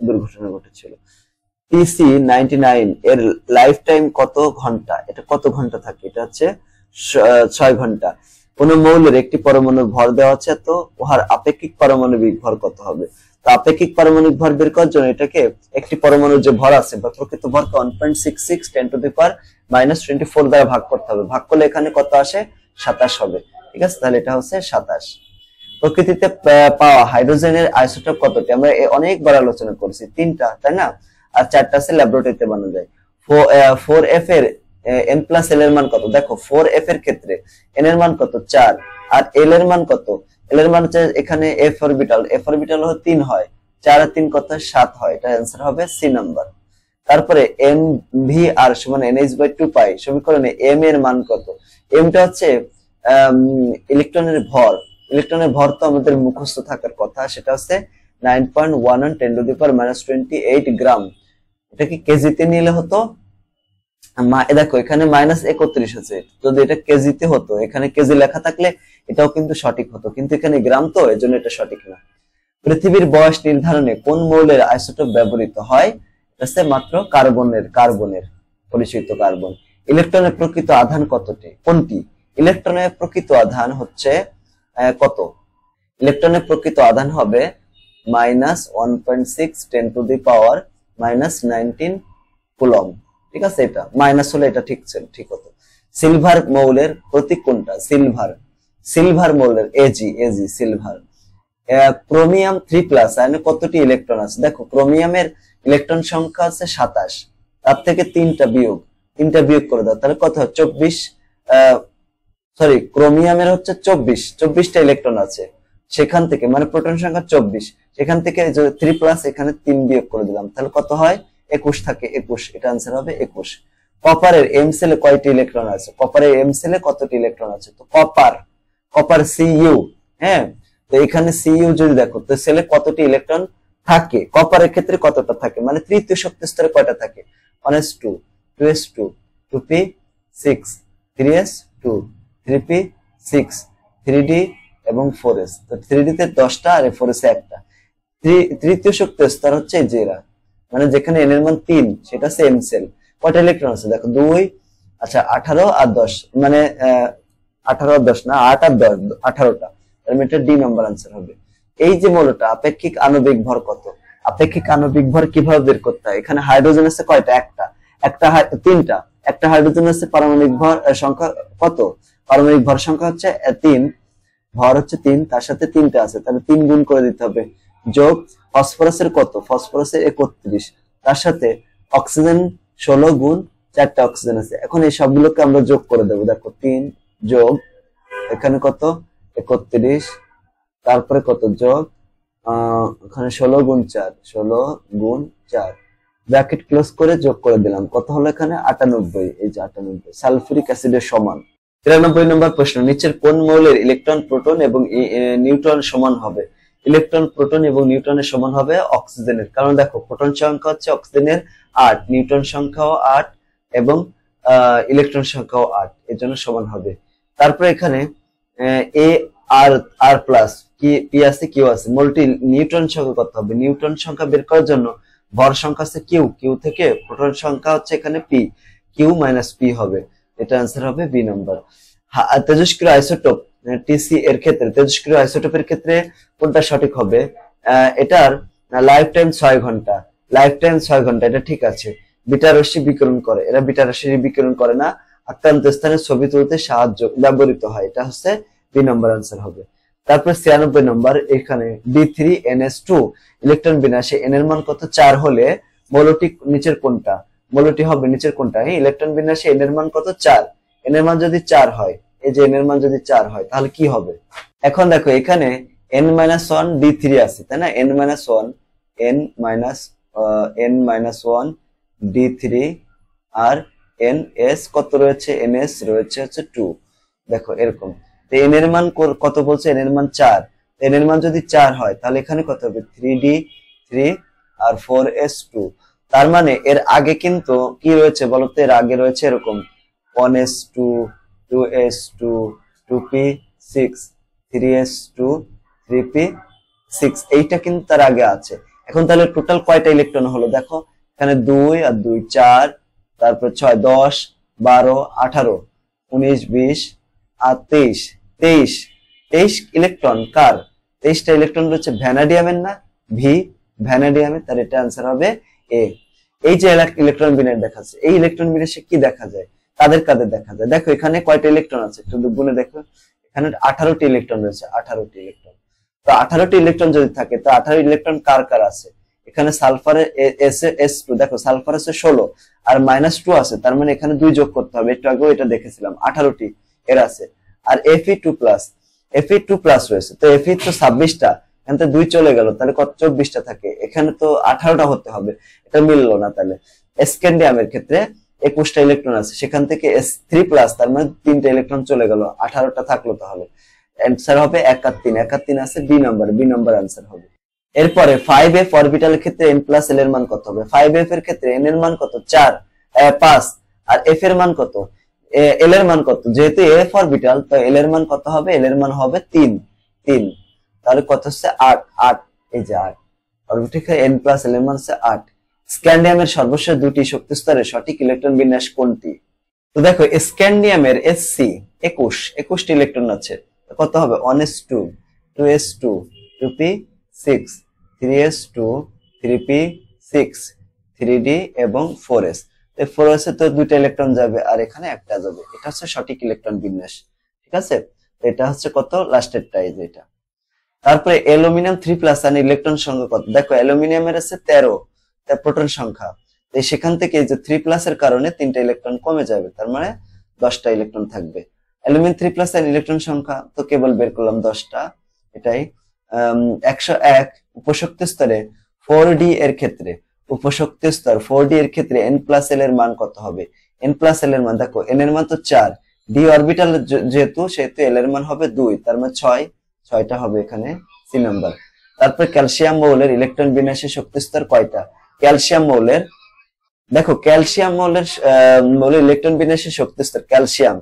দুর্ঘটনা ঘটেছিল। TC-99 এর লাইফ টাইম কত ঘন্টা? এটা কত ঘন্টা থাকে? এটা হচ্ছে 6 ঘন্টা। কোন মৌলের একটি পরমাণুর ভর দেওয়া আছে, তো উহার আপেক্ষিক পারমাণবিক ভর কত হবে? তো আপেক্ষিক পারমাণবিক ভর বের করার জন্য এটাকে একটি পরমাণুর যে ভর আছে বা প্রকৃত ভরকে 1.66 10 টু দি পাওয়ার মাইনাস 24 দ্বারা ভাগ করতে হবে। ভাগ করলে এখানে কত আসে? 27 হবে, ঠিক আছে। তাহলে এটা হচ্ছে 27। প্রকৃতিতে পাওয়া হাইড্রোজেনের আইসোটোপ কতটি? আমরা অনেকবার আলোচনা করেছি, 3টা, তাই না? আর 4টা আছে ল্যাবরেটরিতে বানানো যায়। 4f এর n+l এর মান কত? দেখো 4f এর ক্ষেত্রে n এর মান কত? 4, আর l এর মান কত? l এর মান হচ্ছে এখানে f অরবিটাল হলো 3 হয়, 4 আর 3 কত? 7 হয়, এটা অ্যান্সার হবে সি নাম্বার। তারপরে mvr সমান nh/2π সমীকরণে m এর মান কত? m টা হচ্ছে ইলেকট্রনের ভর। ইলেকট্রনের ভর তো আমাদের মুখস্থ থাকার কথা, সেটা হচ্ছে 9.11 10 টু দি পাওয়ার মাইনাস 28 গ্রাম। এটা কি কেজিতে নিলে হতো? দেখো এখানে -31 আছে, যদি এটা কেজিতে হতো, এখানে কেজি লেখা থাকলে এটাও কিন্তু সঠিক হতো, কিন্তু এখানে গ্রাম তো, এজন্য এটা সঠিক না। পৃথিবীর বয়স নির্ধারণে কোন মৌলের আইসোটোপ ব্যবহৃত হয়? এটা মাত্র কার্বনের পরিচিত কার্বন। ইলেকট্রনের প্রকৃত আধান কতটি? কোনটি? ইলেকট্রনের প্রকৃত আধান হচ্ছে কত? ইলেকট্রনের প্রকৃত আধান হবে -1.6 10 to the power minus 19 coulomb, ঠিক আছে। এটা মাইনাস হলে এটা ঠিক হতো। সিলভার মৌলের প্রতীক কোনটা? সিলভার মৌলের Ag সিলভার। ক্রোমিয়াম 3+ আয়নে কতটি ইলেকট্রন আছে? দেখো ক্রোমিয়ামের ইলেকট্রন সংখ্যা আছে 27, তার থেকে 3টা বিয়োগ করে দাও, তাহলে কত হয়? 24। ক্রোমিয়ামের হচ্ছে 24টা ইলেকট্রন আছে, সেখান থেকে মানে প্রোটন সংখ্যা 24, সেখান থেকে 3+ এখানে 3 বিয়োগ করে দিলাম, তাহলে কত হয়? 21 থাকে, 21, এটা आंसर হবে 21। কপারের m সেলে কয়টি ইলেকট্রন আছে? কপারের m সেলে কতটি ইলেকট্রন আছে? তো কপার Cu, হ্যাঁ, তো এখানে Cu যদি দেখো তো সেলে কতটি ইলেকট্রন থাকে, কপারের ক্ষেত্রে কতটা থাকে, মানে তৃতীয় শক্তি স্তরে কয়টা থাকে? 1s2 2s2 2p6 3s2 3p6 3d এবং 4s। তো 3d তে 10টা আর 4s এ একটা। তৃতীয় শক্তি স্তর হচ্ছে জেরা, মানে যেখানে n এর মান 3, সেটা হচ্ছে m সেল। কয়টা ইলেকট্রন আছে? দেখো 2, আচ্ছা 18 আর 10, মানে 18 আর 10 না, 8 আর 10 18টা, তার মানে এটা ডি নাম্বার आंसर হবে। এই যে মৌলটা আপেক্ষিক আণবিক ভর কত? আপেক্ষিক আণবিক ভর কিভাবে বের করতে হয়? এখানে হাইড্রোজেন আছে কয়টা? তিনটা। একটা হাইড্রোজেন আছে পারমাণবিক ভর সংখ্যা কত? পারমাণবিক ভর সংখ্যা হচ্ছে 3, ভর হচ্ছে 3, তার সাথে 3টা আছে, তাহলে 3 গুণ করে দিতে হবে। যোগ ফসফরাসের কত? ফসফরাসের 31, তার সাথে অক্সিজেন 16 গুণ 4টা অক্সিজেন আছে। এখন এই সবগুলোকে আমরা যোগ করে দেব। দেখো 3 যোগ এখানে কত? 31, তারপরে কত? যোগ এখানে 16 গুণ 4 ব্র্যাকেট ক্লোজ করে যোগ করে দিলাম, কত হলো এখানে? 98। এই যে 98 সালফিউরিক অ্যাসিডের সমান। 93 নম্বর প্রশ্ন, নিচের কোন মৌলের ইলেকট্রন প্রোটন এবং নিউট্রন সমান হবে? ইলেকট্রন প্রোটন এবং নিউট্রনের সমান হবে অক্সিজেনের, কারণ দেখো প্রোটন সংখ্যা হচ্ছে অক্সিজেনের 8, নিউট্রন সংখ্যাও 8 এবং ইলেকট্রন সংখ্যাও 8, এর জন্য সমান হবে। তারপরে এখানে এ আর আর প্লাস পি আছে কিউ আছে, মোলটি নিউট্রন সংখ্যা কত হবে? নিউট্রন সংখ্যা বের করার জন্য ভর সংখ্যা আছে কিউ, কিউ থেকে প্রোটন সংখ্যা হচ্ছে এখানে পি, কিউ মাইনাস পি হবে। এটা आंसर হবে বি নাম্বার। তেজস্ক্রিয় আইসোটোপ টিসি এর ক্ষেত্রে, তেজস্ক্রিয় আইসোটোপের ক্ষেত্রে কোনটা সঠিক হবে? এটার লাইফ টাইম 6 ঘন্টা, লাইফ টাইম 6 ঘন্টা, এটা ঠিক আছে। বিটা রশ্মি বিকিরণ করে, এরা বিটা রশ্মি বিকিরণ করে না, আক্রান্ত স্থানে ছবি তুলতে সাহায্য ব্যবহৃত হয়, এটা হচ্ছে বি নম্বর आंसर হবে। তারপর 96 নম্বর, এখানে D3NS2 ইলেকট্রন বিন্যাসে n এর মান কত? 4 হলে মৌলটি নিচের কোনটা? মৌলটি হবে নিচের কোনটা? এই ইলেকট্রন বিন্যাসে n এর মান কত? 4। n এর মান যদি 4 হয়, এই যে n এর মান যদি 4 হয় তাহলে কি হবে? এখন দেখো এখানে n-1 D3 আছে, তাই না? n-1 n-1 D3 আর ns কত রয়েছে? ns রয়েছে হচ্ছে 2। দেখো এরকম, তো n এর মান কত বলছে? n এর মান 4। n এর মান যদি 4 হয় তাহলে এখানে কত হবে? 3D3 আর 4s2। তার মানে এর আগে কিন্তু কি রয়েছে বলতো? এর আগে রয়েছে এরকম 1s2 2s2 2p6 3s2 3p6, এইটা কিন্তু তার আগে আছে। এখন তাহলে টোটাল কয়টা ইলেকট্রন হলো? দেখো এখানে 2 আর 2 4, তারপর 6 10 12 18 19 20 আর 23 ইলেকট্রন কার? 23টা ইলেকট্রন রয়েছে ভ্যানাডিয়ামের, না ভি ভ্যানাডিয়ামের, তার এটা आंसर হবে এ। এই যে ইলেকট্রন বিন্যাস দেখাচ্ছে, এই ইলেকট্রন বিন্যাসে কি দেখা যায়? কাদের কাদের দেখা যায়? দেখো এখানে কয়টা ইলেকট্রন আছে একটু গুণে দেখো, এখানে 18টি ইলেকট্রন রয়েছে, 18টি ইলেকট্রন। তো 18টি ইলেকট্রন যদি থাকে তো 18 ইলেকট্রন কার কার আছে? এখানে সালফারের S2, দেখো সালফার আছে 16 আর -2 আছে, তার মানে এখানে 2 যোগ করতে হবে, একটু আগেও এটা দেখেছিলাম, 18টি এর আছে। আর Fe2+ রয়েছে, তো Fe তো 26টা, এখানে তো 2 চলে গেল, তাহলে কত? 24টা থাকে, এখানে তো 18টা হতে হবে, এটা মিললো না। তাহলে স্ক্যান্ডিয়ামের ক্ষেত্রে 21টা ইলেকট্রন আছে, সেখান থেকে S3+, তার মানে 3টা ইলেকট্রন চলে গেল, 18টা থাকলো, তাহলে आंसर হবে 71 আছে, বি নাম্বার आंसर হবে। এরপরে 5f অরবিটালের ক্ষেত্রে n+l এর মান কত হবে? 5f এর ক্ষেত্রে n এর মান কত? 5 আর f এর মান কত? l এর মান কত? যেহেতু f অরবিটাল তো l এর মান কত হবে? l এর মান হবে 3, তাহলে কত হচ্ছে? 8, এই যে 8 অরবিটালে n+l এর মান হচ্ছে 8। স্ক্যান্ডিয়ামের সর্বশেষ দুটি শক্তি স্তরের সঠিক ইলেকট্রন বিন্যাস কোনটি? তো দেখো স্ক্যান্ডিয়ামের Sc 21টি ইলেকট্রন আছে, কত হবে? 1s2 2s2 2p6 3s2 3p6 3d এবং 4s। এই 4s এ তো দুটো ইলেকট্রন যাবে আর এখানে একটা যাবে, এটা হচ্ছে সঠিক ইলেকট্রন বিন্যাস, ঠিক আছে? এটা হচ্ছে কত? লাস্টেরটা, এই যে এটা। তারপরে অ্যালুমিনিয়াম 3+ আর ইলেকট্রন সংখ্যা কত? দেখো অ্যালুমিনিয়ামের আছে 13 প্রোটন সংখ্যা, তো সেখান থেকে যে 3+ এর কারণে 3টা ইলেকট্রন কমে যাবে, তার মানে 10টা ইলেকট্রন থাকবে। অ্যালুমিনিয়াম 3+ এর ইলেকট্রন সংখ্যা তো কেবল বের করলাম 10টা, এটাই 101। উপশক্তি স্তরে 4d এর ক্ষেত্রে, উপশক্তি স্তর 4d এর ক্ষেত্রে n+l এর মান কত হবে? n+l এর মান দেখো, n এর মান তো 4, d অরবিটাল যেহেতু সেহেতু l এর মান হবে 2, তার মানে 6টা হবে এখানে, সি নাম্বার। তারপর ক্যালসিয়াম মৌলের ইলেকট্রন বিন্যাসের শক্তি স্তর কয়টা? ক্যালসিয়াম মৌলের, দেখো ক্যালসিয়াম মৌলের ইলেকট্রন বিন্যাসের শক্তি স্তর ক্যালসিয়াম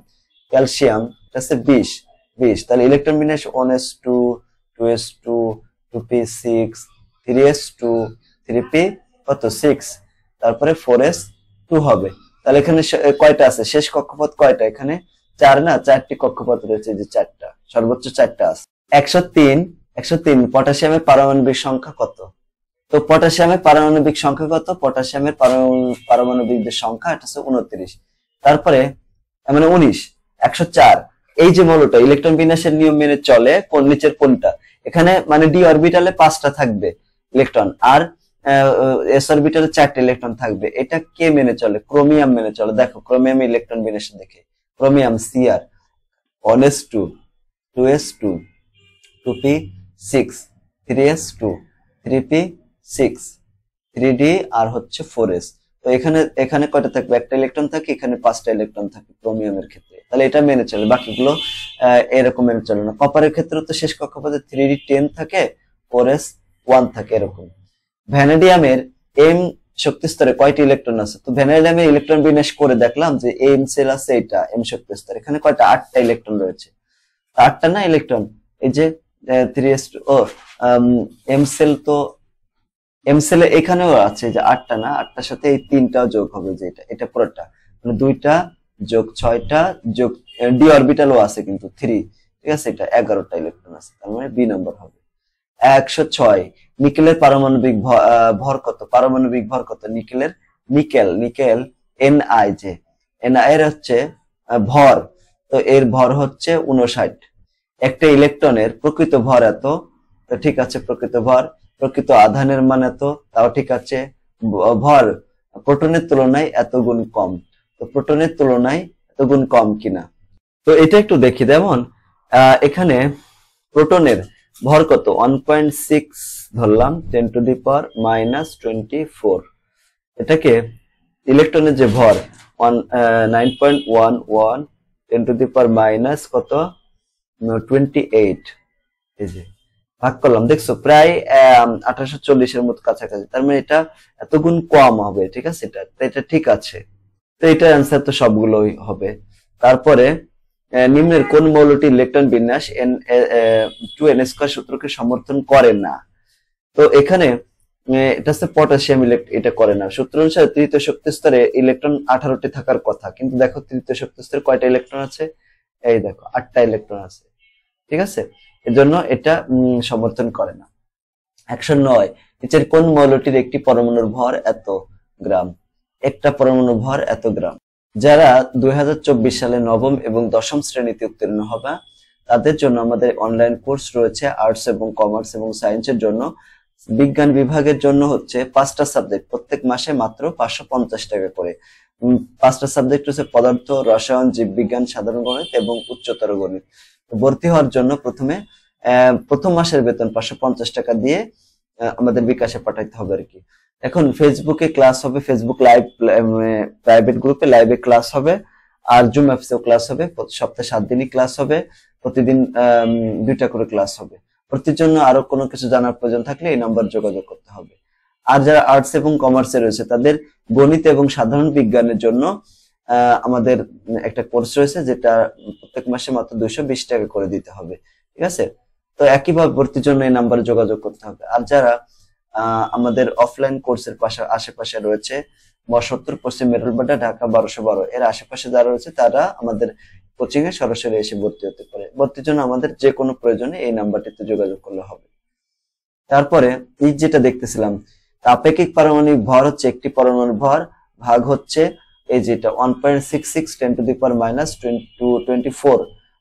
এটা হচ্ছে 20, তাহলে ইলেকট্রন বিন্যাস 1s2 2s2 2p6 3s2 3p কত? 6, তারপরে 4s2 হবে। তাহলে এখানে কয়টা আছে? শেষ কক্ষপথ কয়টা? এখানে 4 না, 4টি কক্ষপথ রয়েছে, যে 4টা, সর্বোচ্চ 4টা আছে। 103 পটাশিয়ামের পারমাণবিক সংখ্যা কত? তো পটাশিয়ামের পারমাণবিক সংখ্যা কত? পটাশিয়ামের পারমাণবিক সংখ্যা এটা হচ্ছে 29। তারপরে মানে 19 104, এই যে মৌলটা ইলেকট্রন বিন্যাসের নিয়ম মেনে চলে কোন নিচের কোনটা? এখানে মানে ডি অরবিটালে 5টা থাকবে ইলেকট্রন আর এস অরবিটালে 4টা ইলেকট্রন থাকবে, এটা কে মেনে চলে? ক্রোমিয়াম মেনে চলে। দেখো ক্রোমিয়াম ইলেকট্রন বিন্যাস দেখে, chromium Cr 1s2 2s2 2p6 3s2 3p6 3d আর হচ্ছে 4s। তো এখানে কয়টা থাকবে? একটা ইলেকট্রন থাকে, এখানে 5টা ইলেকট্রন থাকে ক্রোমিয়ামের ক্ষেত্রে, তাহলে এটা মেনে চলে, বাকিগুলো এরকম মেনে চলে না। কপারের ক্ষেত্রে তো শেষ কক্ষপথে 3d10 থাকে 4s1 থাকে, এরকম। ভ্যানাডিয়ামের m শক্তি স্তরে কয়টি ইলেকট্রন আছে? তো ভ্যানাডিয়ামে ইলেকট্রন বিন্যাস করে দেখলাম যে এম সেল আছে, এটা এম শক্তি স্তর, এখানে কয়টা? 8টা ইলেকট্রন রয়েছে। 8টা না ইলেকট্রন, এই যে 3s2 ও এম সেল, তো এম সেলে এখানেও আছে যে 8টা না, 8টার সাথে এই 3টাও যোগ হবে, যে এটা পুরোটা মানে 2টা যোগ 6টা যোগ ডি অরবিটালও আছে কিন্তু 3, ঠিক আছে, এটা 11টা ইলেকট্রন আছে, তার মানে বি নম্বর হবে। 106 নিকেলের পারমাণবিক ভর কত? পারমাণবিক ভর কত নিকেলের? নিকেল Ni, যে Ni এর হচ্ছে ভর, তো এর ভর হচ্ছে 59। একটা ইলেকট্রনের প্রকৃত ভর এত, তো ঠিক আছে, প্রকৃত আধানের মান এত, তাও ঠিক আছে, ভর প্রোটনের তুলনায় এত গুণ কম, তো প্রোটনের তুলনায় এত গুণ কম কিনা। তো এটা একটু দেখি, যেমন এখানে প্রোটনের ভর কত? 1.6 ধরলাম 10⁻⁻24। এটাকে ইলেকট্রনের যে ভর 9.11 10⁻⁻ কত 28, এই যে ভাগ করলাম, দেখছো প্রায় 1840 এর মতো কাছাকাছি, তার মানে এটা এত গুণ কম হবে, ঠিক আছে, এটা ঠিক আছে, তো এটার অ্যান্সার তো সবগুলোই হবে। তারপরে নিম্নের কোন মৌলটি ইলেকট্রন বিন্যাস n2n² সূত্রকে সমর্থন করে না? তো এখানে এটা হচ্ছে পটাশিয়াম, এটা করে না। সূত্র অনুসারে তৃতীয় শক্তি স্তরে ইলেকট্রন 18টি থাকার কথা, কিন্তু দেখো তৃতীয় শক্তি স্তরে কয়টা ইলেকট্রন আছে? এই দেখো 8টা ইলেকট্রন আছে, ঠিক আছে, এজন্য এটা সমর্থন করে না। 109 নিচের কোন মৌলটির একটি পরমাণুর ভর এত গ্রাম? একটা পরমাণুর ভর এত গ্রাম। যারা 2024 সালে নবম এবং দশম শ্রেণীতে উত্তীর্ণ হবে তাদের জন্য আমাদের অনলাইন কোর্স রয়েছে, আর্টস এবং কমার্স এবং সায়েন্সের জন্য। বিজ্ঞান বিভাগের জন্য হচ্ছে 5টা সাবজেক্ট, প্রত্যেক মাসে মাত্র 550 টাকা করে। 5টা সাবজেক্ট হচ্ছে পদার্থ, রসায়ন, জীববিজ্ঞান, সাধারণ গণিত এবং উচ্চতর গণিত। ভর্তি হওয়ার জন্য প্রথম মাসের বেতন 550 টাকা দিয়ে আমাদের বিকাশে পাঠাইতে হবে আর কি। এখন ফেসবুকে ক্লাস হবে, ফেসবুক লাইভ প্রাইভেট গ্রুপে লাইভে ক্লাস হবে, আর জুম অ্যাপসেও ক্লাস হবে, সপ্তাহে 7 দিনই ক্লাস হবে, প্রতিদিন 2টা করে ক্লাস হবে। ভর্তির জন্য আরো কোনো কিছু জানার প্রয়োজন থাকলে এই নাম্বার যোগাযোগ করতে হবে। আর যারা আর্টস এবং কমার্সে রয়েছে তাদের গণিত এবং সাধারণ বিজ্ঞানের জন্য আমাদের একটা কোর্স রয়েছে, যেটা প্রত্যেক মাসে মাত্র 220 টাকা করে দিতে হবে, ঠিক আছে। তো একইভাবে ভর্তির জন্য এই নাম্বারে যোগাযোগ করতে হবে। আর যারা আমাদের অফলাইন কোর্সের আশেপাশে রয়েছে, 72 পশ্চিম মেরুলবাড্ডা, ঢাকা 1212, এর আশেপাশে যারা রয়েছে তারা আমাদের কোচিং এ সরাসরি এসে ভর্তি হতে পারে। ভর্তির জন্য আমাদের যে কোনো প্রয়োজনে এই নাম্বারটিতে যোগাযোগ করলে হবে। তারপরে এই যেটা দেখতেছিলাম, আপেক্ষিক পারমাণবিক ভর হচ্ছে একটি পরমাণুর ভর ভাগ হচ্ছে এই যেটা 1.66 10⁻⁻24।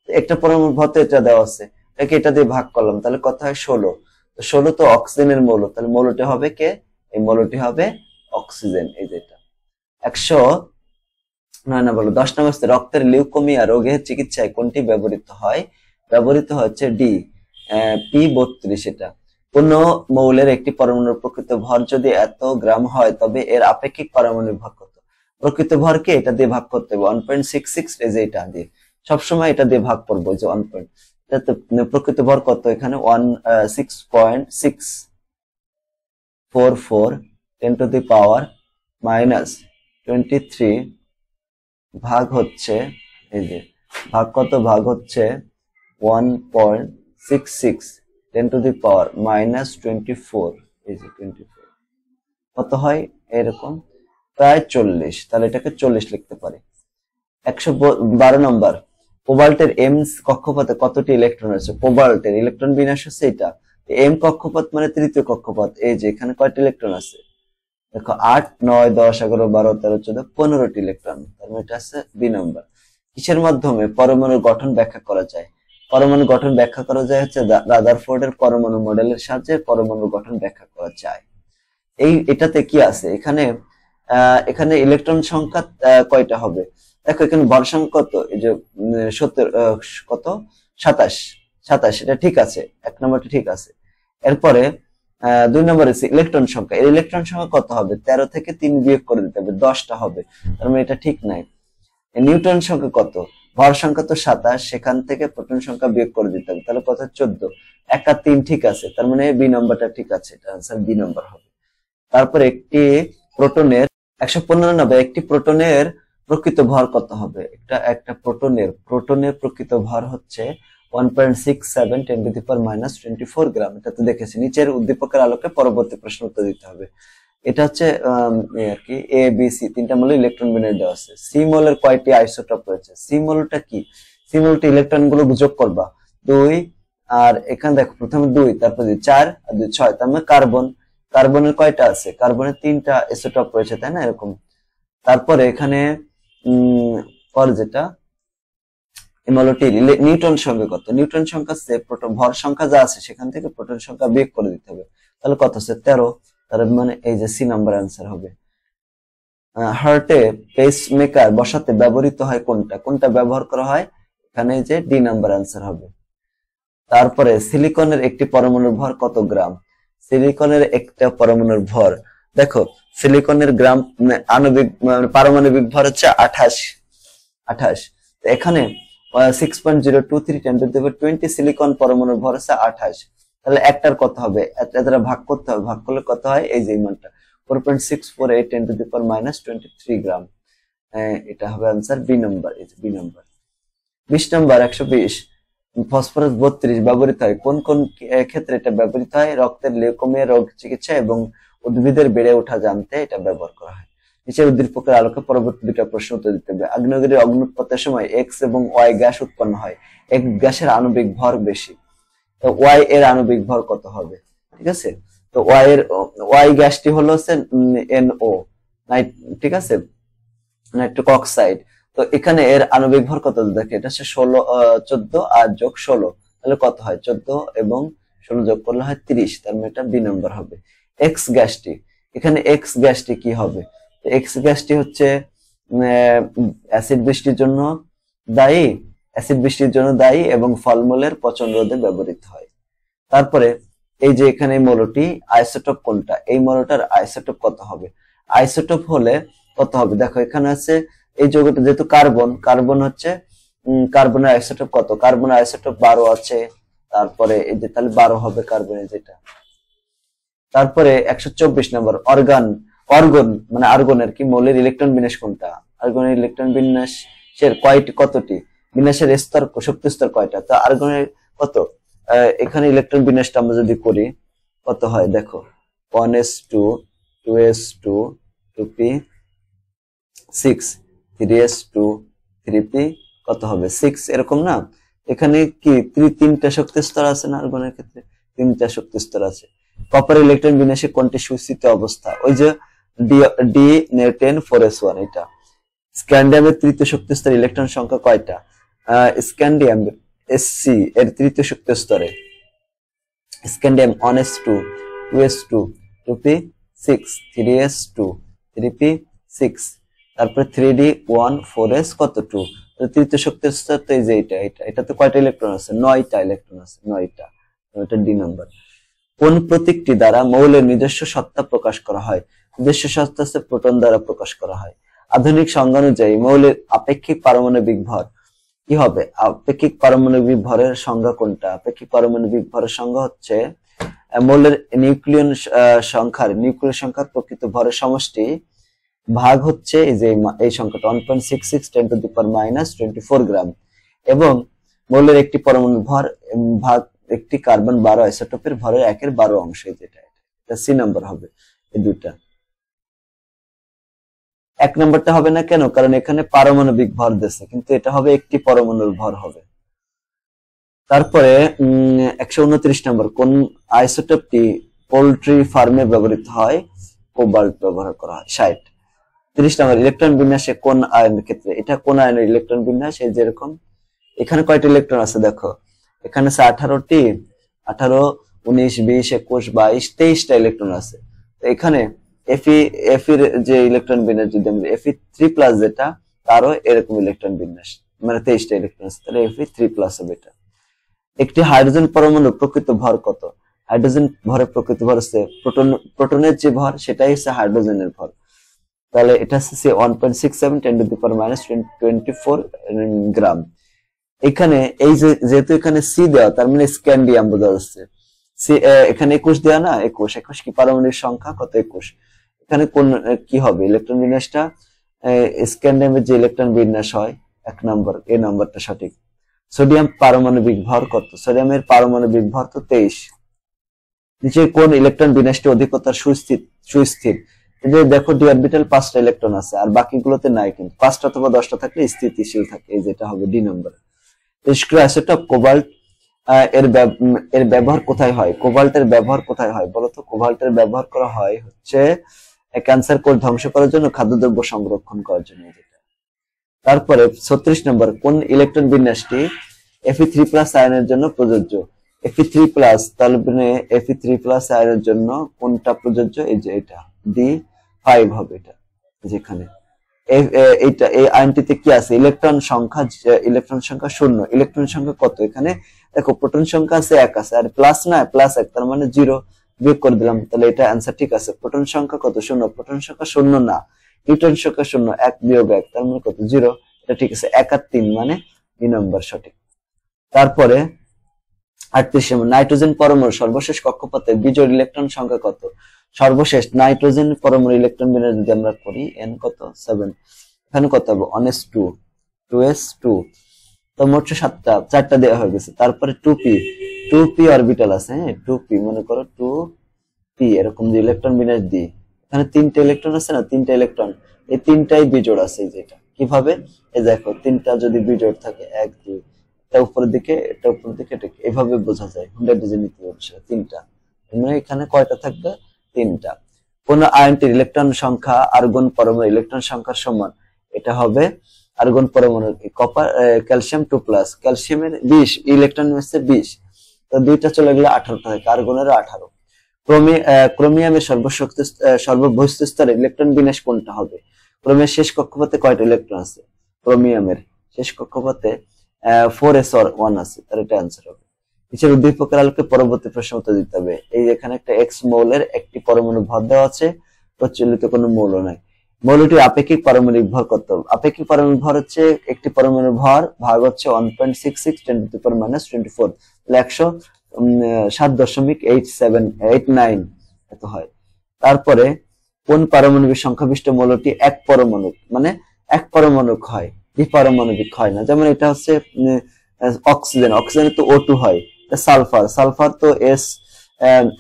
একটা পরমাণুর ভর তো এটা দেওয়া আছে, এটাকে এটা দিয়ে ভাগ করলাম, তাহলে কত হয় 16। তো 16 তো অক্সিজেনের মৌল, তাহলে মৌলটি হবে কে? এই মৌলটি হবে অক্সিজেন, এই যেটা। 10 নম্বর, রক্তের লিউকোমিয়া রোগের চিকিৎসায় কোনটি ব্যবহৃত হয়? ব্যবহৃত হচ্ছে ডি P32। এটা কোন মৌলের একটি পরমাণুর প্রকৃত ভর যদি এত গ্রাম হয় তবে এর আপেক্ষিক পারমাণবিক ভর কত? প্রকৃত ভরকে এটা দিয়ে ভাগ করতে হবে 1.66, এই যে এটা দিয়ে সবসময় এটা দিয়ে ভাগ করবো, যে 1. প্রকৃত ভর কত এখানে? 6.644 10⁻⁻23 ভাগ হচ্ছে এই যে ভাগ কত? ভাগ হচ্ছে 1.66 10⁻⁻24, এই যে 24 কত হয়? এরকম প্রায় 40, তাহলে এটাকে 40 লিখতে পারি। 112 নম্বর, কোবাল্টের এম কক্ষপথে কতটি ইলেকট্রন আছে? কোবাল্টের ইলেকট্রন বিন্যাস হচ্ছে এটা। এম কক্ষপথ মানে তৃতীয় কক্ষপথ, এই যে এখানে কয়টি ইলেকট্রন আছে? দেখো 8, 9, 10, 11, 12, 13, 14, 15টি ইলেকট্রন, তার মানে এটা আছে বি নম্বর। কিসের মাধ্যমে পরমাণুর গঠন ব্যাখ্যা করা যায়? পরমাণু গঠন ব্যাখ্যা করা যায় হচ্ছে রাদারফোর্ডের পরমাণু মডেলের সাহায্যে পরমাণুর গঠন ব্যাখ্যা করা যায়। এটাতে কি আছে? এখানে ইলেকট্রন সংখ্যা কয়টা হবে? দেখো এখানে ভর সংখ্যা কত? এই যে 27, এটা ঠিক আছে, 1 নম্বরটা ঠিক আছে। এরপরে 2 নম্বরে ইলেকট্রন সংখ্যা, এর ইলেকট্রন সংখ্যা কত হবে? 13 থেকে 3 বিয়োগ করে দিতে হবে, 10টা হবে, তার মানে এটা ঠিক নাই। নিউটন সংখ্যা কত? ভর সংখ্যা তো 27, সেখান থেকে প্রোটন সংখ্যা বিয়োগ করে দিতে হবে, তাহলে কত? 14, 1 আর 3 ঠিক আছে, তার মানে বি নম্বরটা ঠিক আছে, এটা আনসার বি নম্বর হবে। তারপর একটি প্রোটনের 195 একটি প্রোটনের প্রকৃত ভর কত হবে? একটা প্রোটনের প্রকৃত ভর হচ্ছে 1.67 10 টু দি পাওয়ার -24 গ্রাম। এটা তো দেখেছি। নিচের উদ্দীপকের আলোকে পরবর্তী প্রশ্ন উত্তর দিতে হবে। এটা হচ্ছে আর কি এ বি সি তিনটা মৌল ইলেকট্রন বিন্যাস দেওয়া আছে। সি মৌলের কয়টি আইসোটোপ রয়েছে? সি মৌলটা কি? সি মৌলটা ইলেকট্রন গুলো যোগ করবা 2, আর এখানে দেখো প্রথমে 2, তারপর 4 আর 2 6, তার মানে কার্বনের কয়টা আছে? কার্বনের 3টা আইসোটোপ রয়েছে, তাই না? এরকম। তারপরে এখানে পর যেটা মৌলটির নিউটন সংখ্যা কত? নিউটন সংখ্যা আছে প্রোটন ভর সংখ্যা যা আছে সেখান থেকে প্রোটন সংখ্যা বিয়োগ করে দিতে হবে। তাহলে কত আছে? 13। তার মানে এই যে সি নাম্বার आंसर হবে। হার্টে পেসমেকার বসাতে ব্যবহৃত হয় কোনটা ব্যবহার করা হয়? এখানে যে ডি নাম্বার आंसर হবে। তারপরে সিলিকনের একটি পরমাণুর ভর কত গ্রাম? সিলিকনের একটা পরমাণুর ভর দেখো, সিলিকনের গ্রাম আণবিক পারমাণবিক ভর হচ্ছে 28। এখানে 6.023 10 টু দি পাওয়ার 20 সিলিকন পরমাণুর ভর হচ্ছে 28। তাহলে একটার কত হবে? এটা দ্বারা ভাগ করতে হবে। ভাগ করলে কত হয়? এই যে মানটা 4.648 10 টু দি পাওয়ার -23 গ্রাম। এটা হবে आंसर বি নাম্বার। এই যে বি নাম্বার। 20 নাম্বার 120 ফসফরাস 32 ব্যবহৃত হয় কোন ক্ষেত্রে? এটা ব্যবহৃত হয় রক্তের লিউকেমিয়া রোগ চিকিৎসা এবং উদ্ভিদের বেড়ে ওঠা জানতে এটা ব্যবহার করা হয়। নিচের উদ্দীপকের আলোকে পরবর্তী দুটো প্রশ্ন উত্তর দিতে হবে। আগ্নেয়গিরির অগ্নুৎপত্তির সময় এক্স এবং ওয়াই গ্যাস উৎপন্ন হয়। এক্স গ্যাসের আণবিক ভর বেশি, তো ওয়াই এর আণবিক ভর কত হবে? ঠিক আছে, তো ওয়াই গ্যাসটি হলো NO, ঠিক আছে, নাইট্রিক অক্সাইড। তো এখানে এর আণবিক ভর কত? দেখে এটা হচ্ছে 14 আর যোগ 16, তাহলে কত হয়? 14 এবং 16 যোগ করলে হয় 30। তার মানে এটা বি নাম্বার হবে। এক্স গ্যাসটি, এখানে এক্স গ্যাসটি কি হবে? এক্স গ্যাসটি হচ্ছে অ্যাসিড বৃষ্টির জন্য দায়ী এবং ফলমূলের পচন রোধে ব্যবহৃত হয়। তারপরে এই যে এখানে মৌলটি আইসোটোপ কোনটা? এই মৌলটার আইসোটোপ কত হবে? আইসোটোপ হলে কত হবে? দেখো এখানে আছে এই যৌগটা যেহেতু কার্বন হচ্ছে কার্বনের আইসোটোপ কত? কার্বনের আইসোটোপ 12 আছে। তারপরে এই যে তাহলে 12 হবে কার্বনের যেটা। তারপরে 124 নম্বর অর্গন মানে আর্গনের কি মৌলের ইলেকট্রন বিন্যাস কোনটা? আর্গনের ইলেকট্রন বিন্যাসের কতটি? বিন্যাসের স্তর, শক্তি স্তর কয়টা? তো আর্গনের কত? এখানে ইলেকট্রন বিন্যাসটা আমরা যদি করি কত হয় দেখো, 1s2 2s2 2p 6 3s2 3p কত হবে? 6 এরকম না? এখানে কি তিনটা শক্তি স্তর আছে না? আর্গনের ক্ষেত্রে 3টা শক্তি স্তর আছে। কপার ইলেকট্রন বিন্যাসে কোনটি সুস্থিত অবস্থা? ওই যে D10 4s1 এটা। স্ক্যান্ডিয়ামের তৃতীয় শক্তি স্তরে ইলেকট্রন সংখ্যা কয়টা? স্ক্যান্ডিয়াম Sc এর তৃতীয় শক্তি স্তরে scandium 1s2 2s2 2p 6 3s2 3p 6, তারপরে 3d1 4s কত 2। তৃতীয় শক্তির স্তর তো এই যে এটাতে কয়টা ইলেকট্রন আছে? 9টা ইলেকট্রন আছে, 9টা। এটা ডি নাম্বার। কোন প্রতীকটি দ্বারা মৌলের নিজস্ব সত্তা প্রকাশ করা হয়? নিজস্ব সত্তা হচ্ছে প্রোটন দ্বারা প্রকাশ করা হয়। আধুনিক সংজ্ঞা অনুযায়ী মৌলের আপেক্ষিক পারমাণবিক ভর কি হবে? আপেক্ষিক পারমাণবিক ভরের সংজ্ঞা কোনটা? আপেক্ষিক পারমাণবিক ভরের সংজ্ঞা হচ্ছে মৌলের নিউক্লিয়ন সংখ্যার প্রকৃত ভরের সমষ্টি ভাগ হচ্ছে এই সংখ্যাটা 1.66 10 টু দি পাওয়ার -24 গ্রাম, এবং মৌলের একটি পরমাণুর ভর ভাগ একটি কার্বন 12 আইসোটোপের ভরের 1/12 অংশ। এটা সি নাম্বার হবে। এই দুইটা। 1 নাম্বারটা হবে না কেন? কারণ এখানে পারমাণবিক ভর দিয়েছে, কিন্তু এটা হবে একটি পরমাণুর ভর হবে। তারপরে 129 নম্বর কোন আইসোটোপটি পোল্ট্রি ফার্মে ব্যবহৃত হয়? কোবাল্ট ব্যবহার করা হয়। 60। 30 নম্বর ইলেকট্রন বিন্যাসে কোন আয়নের ক্ষেত্রে? এটা কোন আয়নের ইলেকট্রন বিন্যাস? এই যেরকম এখানে কয়টা ইলেকট্রন আছে দেখো, এখানে আছে 18টি, 18 19 20 21 22 23টা ইলেকট্রন আছে। তো এখানে এফির যে ইলেকট্রন বিন্যাস যদি আমরা Fe3+ যেটা, তারও এরকম ইলেকট্রন বিন্যাস, মানে 23টা ইলেকট্রন আছে, তাহলে Fe3+ হবে এটা। একটি হাইড্রোজেন পরমাণুর প্রকৃত ভর কত? হাইড্রোজেন ভরের প্রকৃত ভর হচ্ছে প্রোটনের যে ভর সেটাই হচ্ছে হাইড্রোজেনের ভর। তাহলে এটা হচ্ছে 1.67 10 টু দি পাওয়ার -24 গ্রাম। এখানে এই যেহেতু এখানে সি দেওয়া, তার মানে স্ক্যান্ডিয়াম বোঝা যাচ্ছে। এখানে 21 দেওয়া না, 21 কি পারমাণবিক সংখ্যা কত? 21। এখানে কোন কি হবে ইলেকট্রন বিন্যাসটা স্ক্যান্ডিয়ামের যে ইলেকট্রন বিন্যাস হয় 1 নম্বর, এই নাম্বারটা সঠিক। সোডিয়াম পারমাণবিক ভর কত? সোডিয়ামের পারমাণবিক ভর তো 23। নিচে কোন ইলেকট্রন বিন্যাসটি অধিকতর সুস্থির? এই যে দেখো ডি অরবিটাল 5টা ইলেকট্রন আছে আর বাকিগুলোতে নাই, কিন্তু 5টা অথবা 10টা থাকলে স্থিতিশীল থাকে, এই যেটা হবে ডি নম্বর। নিষ্ক্রিয় আইসোটোপ কোবাল্ট এর ব্যবহার কোথায় হয়? কোবাল্টের ব্যবহার কোথায় হয় বলো তো? কোবাল্টের ব্যবহার করা হয় হচ্ছে ক্যান্সার কোষ ধ্বংস করার জন্য, খাদ্যদ্রব্য সংরক্ষণ করার জন্য। তারপরে 36 নম্বর, কোন ইলেকট্রন বিন্যাসটি Fe3+ আয়নের জন্য প্রযোজ্য? Fe3+, তাহলে Fe3+ আয়নের জন্য কোনটা প্রযোজ্য? এই যে এটা D5 হবে, এটা যেখানে এইটা এই আয়নটিতে কি আছে? ইলেকট্রন সংখ্যা 0। ইলেকট্রন সংখ্যা কত? এখানে দেখো প্রোটন সংখ্যা আছে 1 আছে, আর প্লাস না প্লাস 1, তার মানে 0 বিয়োগ করে দিলাম, তাহলে এটা आंसर ঠিক আছে। প্রোটন সংখ্যা কত? 0। প্রোটন সংখ্যা 0 না, নিউট্রন সংখ্যা 0, 1 বিয়োগ 1 তার মানে কত? 0। এটা ঠিক আছে, 1 আর 3 মানে 2 নম্বর সঠিক। তারপরে 38 নম্বর, নাইট্রোজেন পরমাণুর সর্বশেষ কক্ষপথে বিজোড় ইলেকট্রন সংখ্যা কত? সর্বশেষ নাইট্রোজেন পরমাণুর ইলেকট্রন বিন্যাস যদি আমরা করি n কত 7, এখানে কত হবে 1s2 2s2, তো মোট 7টা, 4টা দেওয়া হয়ে গেছে। তারপরে 2p অরবিটাল আছে, হ্যাঁ 2p মনে করো 2p এরকম যে ইলেকট্রন বিন্যাস দিই, এখানে 3টে ইলেকট্রন আছে না, 3টে ইলেকট্রন, এই 3টাই বিজোড় আছে। যেটা কিভাবে, এই দেখো 3টা যদি বিজোড় থাকে 1 2, এটা উপরের দিকে এটা উপরের দিকে, এটা এইভাবে বোঝা যায়। 100 ডিজে নিতে হবে সেটা 3টা, মানে এখানে কয়টা থাকবে? 3টা। কোন আয়নটির ইলেকট্রন সংখ্যা আর্গন পরমাণুর ইলেকট্রন সংখ্যার সমান? এটা হবে আর্গন পরমাণুর কপার ক্যালসিয়াম 2+, ক্যালসিয়ামের 20 ইলেকট্রন হচ্ছে 20, তো দুইটা চলে গেলে 18টা থাকে, আর্গনের 18। ক্রোমিয়ামের সর্ববহিঃস্থ স্তরে ইলেকট্রন বিন্যাস কোনটা হবে? ক্রোমিয়ামের শেষ কক্ষপথে কয়টা ইলেকট্রন আছে? ক্রোমিয়ামের শেষ কক্ষপথে 4s1 আছে, তার এটা आंसर হবে। নিচের উদ্দীপকের আলোকে পরবর্তী প্রশ্ন উত্তর দিতে হবে। এই এখানে একটা x মৌলের একটি পরমাণু ভর দেওয়া আছে, প্রচলিত কোনো মৌল নাই। মৌলটির আপেক্ষিক পারমাণবিক ভর কত? আপেক্ষিক পারমাণবিক ভর হচ্ছে একটি পরমাণুর ভর ভাগ হচ্ছে 1.66 10⁻²4, তাহলে 107.8789 এত হয়। তারপরে কোন পারমাণবিক সংখ্যাবিষ্ট মৌলটি এক পরমাণু, মানে এক পারমাণবিক হয়, দ্বিপারমাণবিক হয় না? যেমন এটা হচ্ছে অক্সিজেন, অক্সিজেনে তো O2 হয়, সালফার, সালফার তো S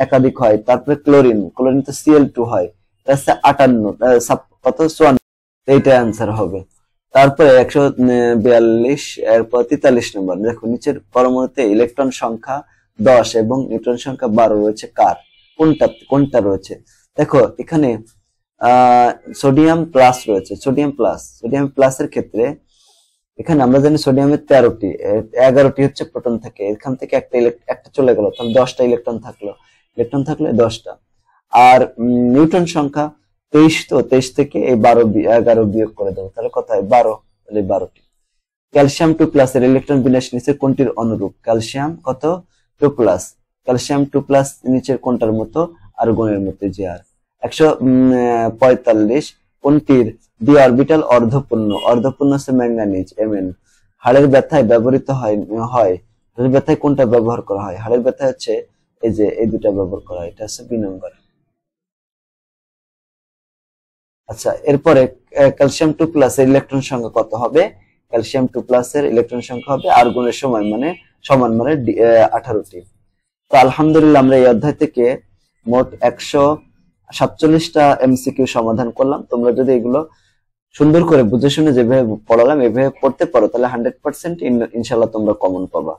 একাধিক হয়। তারপরে ক্লোরিন, ক্লোরিন তো Cl2 হয়, এটা হচ্ছে 58 কত 54, এইটা आंसर হবে। তারপরে 142 এরপর 43 নম্বর, দেখো নিচের পরমাণুতে ইলেকট্রন সংখ্যা 10 এবং নিউট্রন সংখ্যা 12 রয়েছে কার? কোনটা রয়েছে? দেখো এখানে সোডিয়াম প্লাস রয়েছে, সোডিয়াম প্লাসের ক্ষেত্রে এখানে আমরা জানি সোডিয়ামের 13টি, 11টি হচ্ছে প্রোটন থাকে, এখান থেকে একটা চলে গেল, তাহলে 10টা ইলেকট্রন থাকলে 10টা। আর নিউট্রন সংখ্যা 23, তো 23 থেকে এই 11 বিয়োগ করে দেবো, তাহলে কত হয় 12, তাহলে 12টি। ক্যালসিয়াম 2+ এর ইলেকট্রন বিন্যাস নিচের কোনটির অনুরূপ? ক্যালসিয়াম কত 2+, ক্যালসিয়াম 2+ নিচের কোনটার মতো? আর্গনের মতো, যে আর 145 কোনটির ডি অরবিটাল অর্ধপূর্ণ? অর্ধপূর্ণ হচ্ছে ম্যাঙ্গানিজ Mn। হাড়ের ব্যথায় ব্যবহৃত হয়, হাড়ের ব্যথায় কোনটা ব্যবহার করা হয়? হাড়ের ব্যথায় হচ্ছে এই যে এই দুটা ব্যবহার করা হয়, এটা হচ্ছে বি নম্বর। আচ্ছা, এরপরে ক্যালসিয়াম 2+ এর ইলেকট্রন সংখ্যা কত হবে? ক্যালসিয়াম 2+ এর ইলেকট্রন সংখ্যা হবে আর্গনের সমান মানে 18টি। তো আলহামদুলিল্লাহ আমরা এই অধ্যায় থেকে মোট 147টা এমসিকিউ সমাধান করলাম। তোমরা যদি এগুলো সুন্দর করে বুঝে শুনে যেভাবে পড়ালাম এভাবে পড়তে পারো, তাহলে 100% ইনশাআল্লাহ তোমরা কমন পাবা।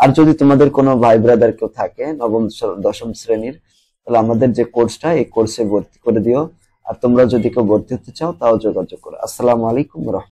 আর যদি তোমাদের কোনো ভাই ব্রাদার কেউ থাকে 9ম 10ম শ্রেণীর, তাহলে আমাদের যে কোর্সটা, এই কোর্সে ভর্তি করে দিও। আর তোমরা যদি কেউ ভর্তি হতে চাও তাও যোগাযোগ করো। আসসালামু আলাইকুম।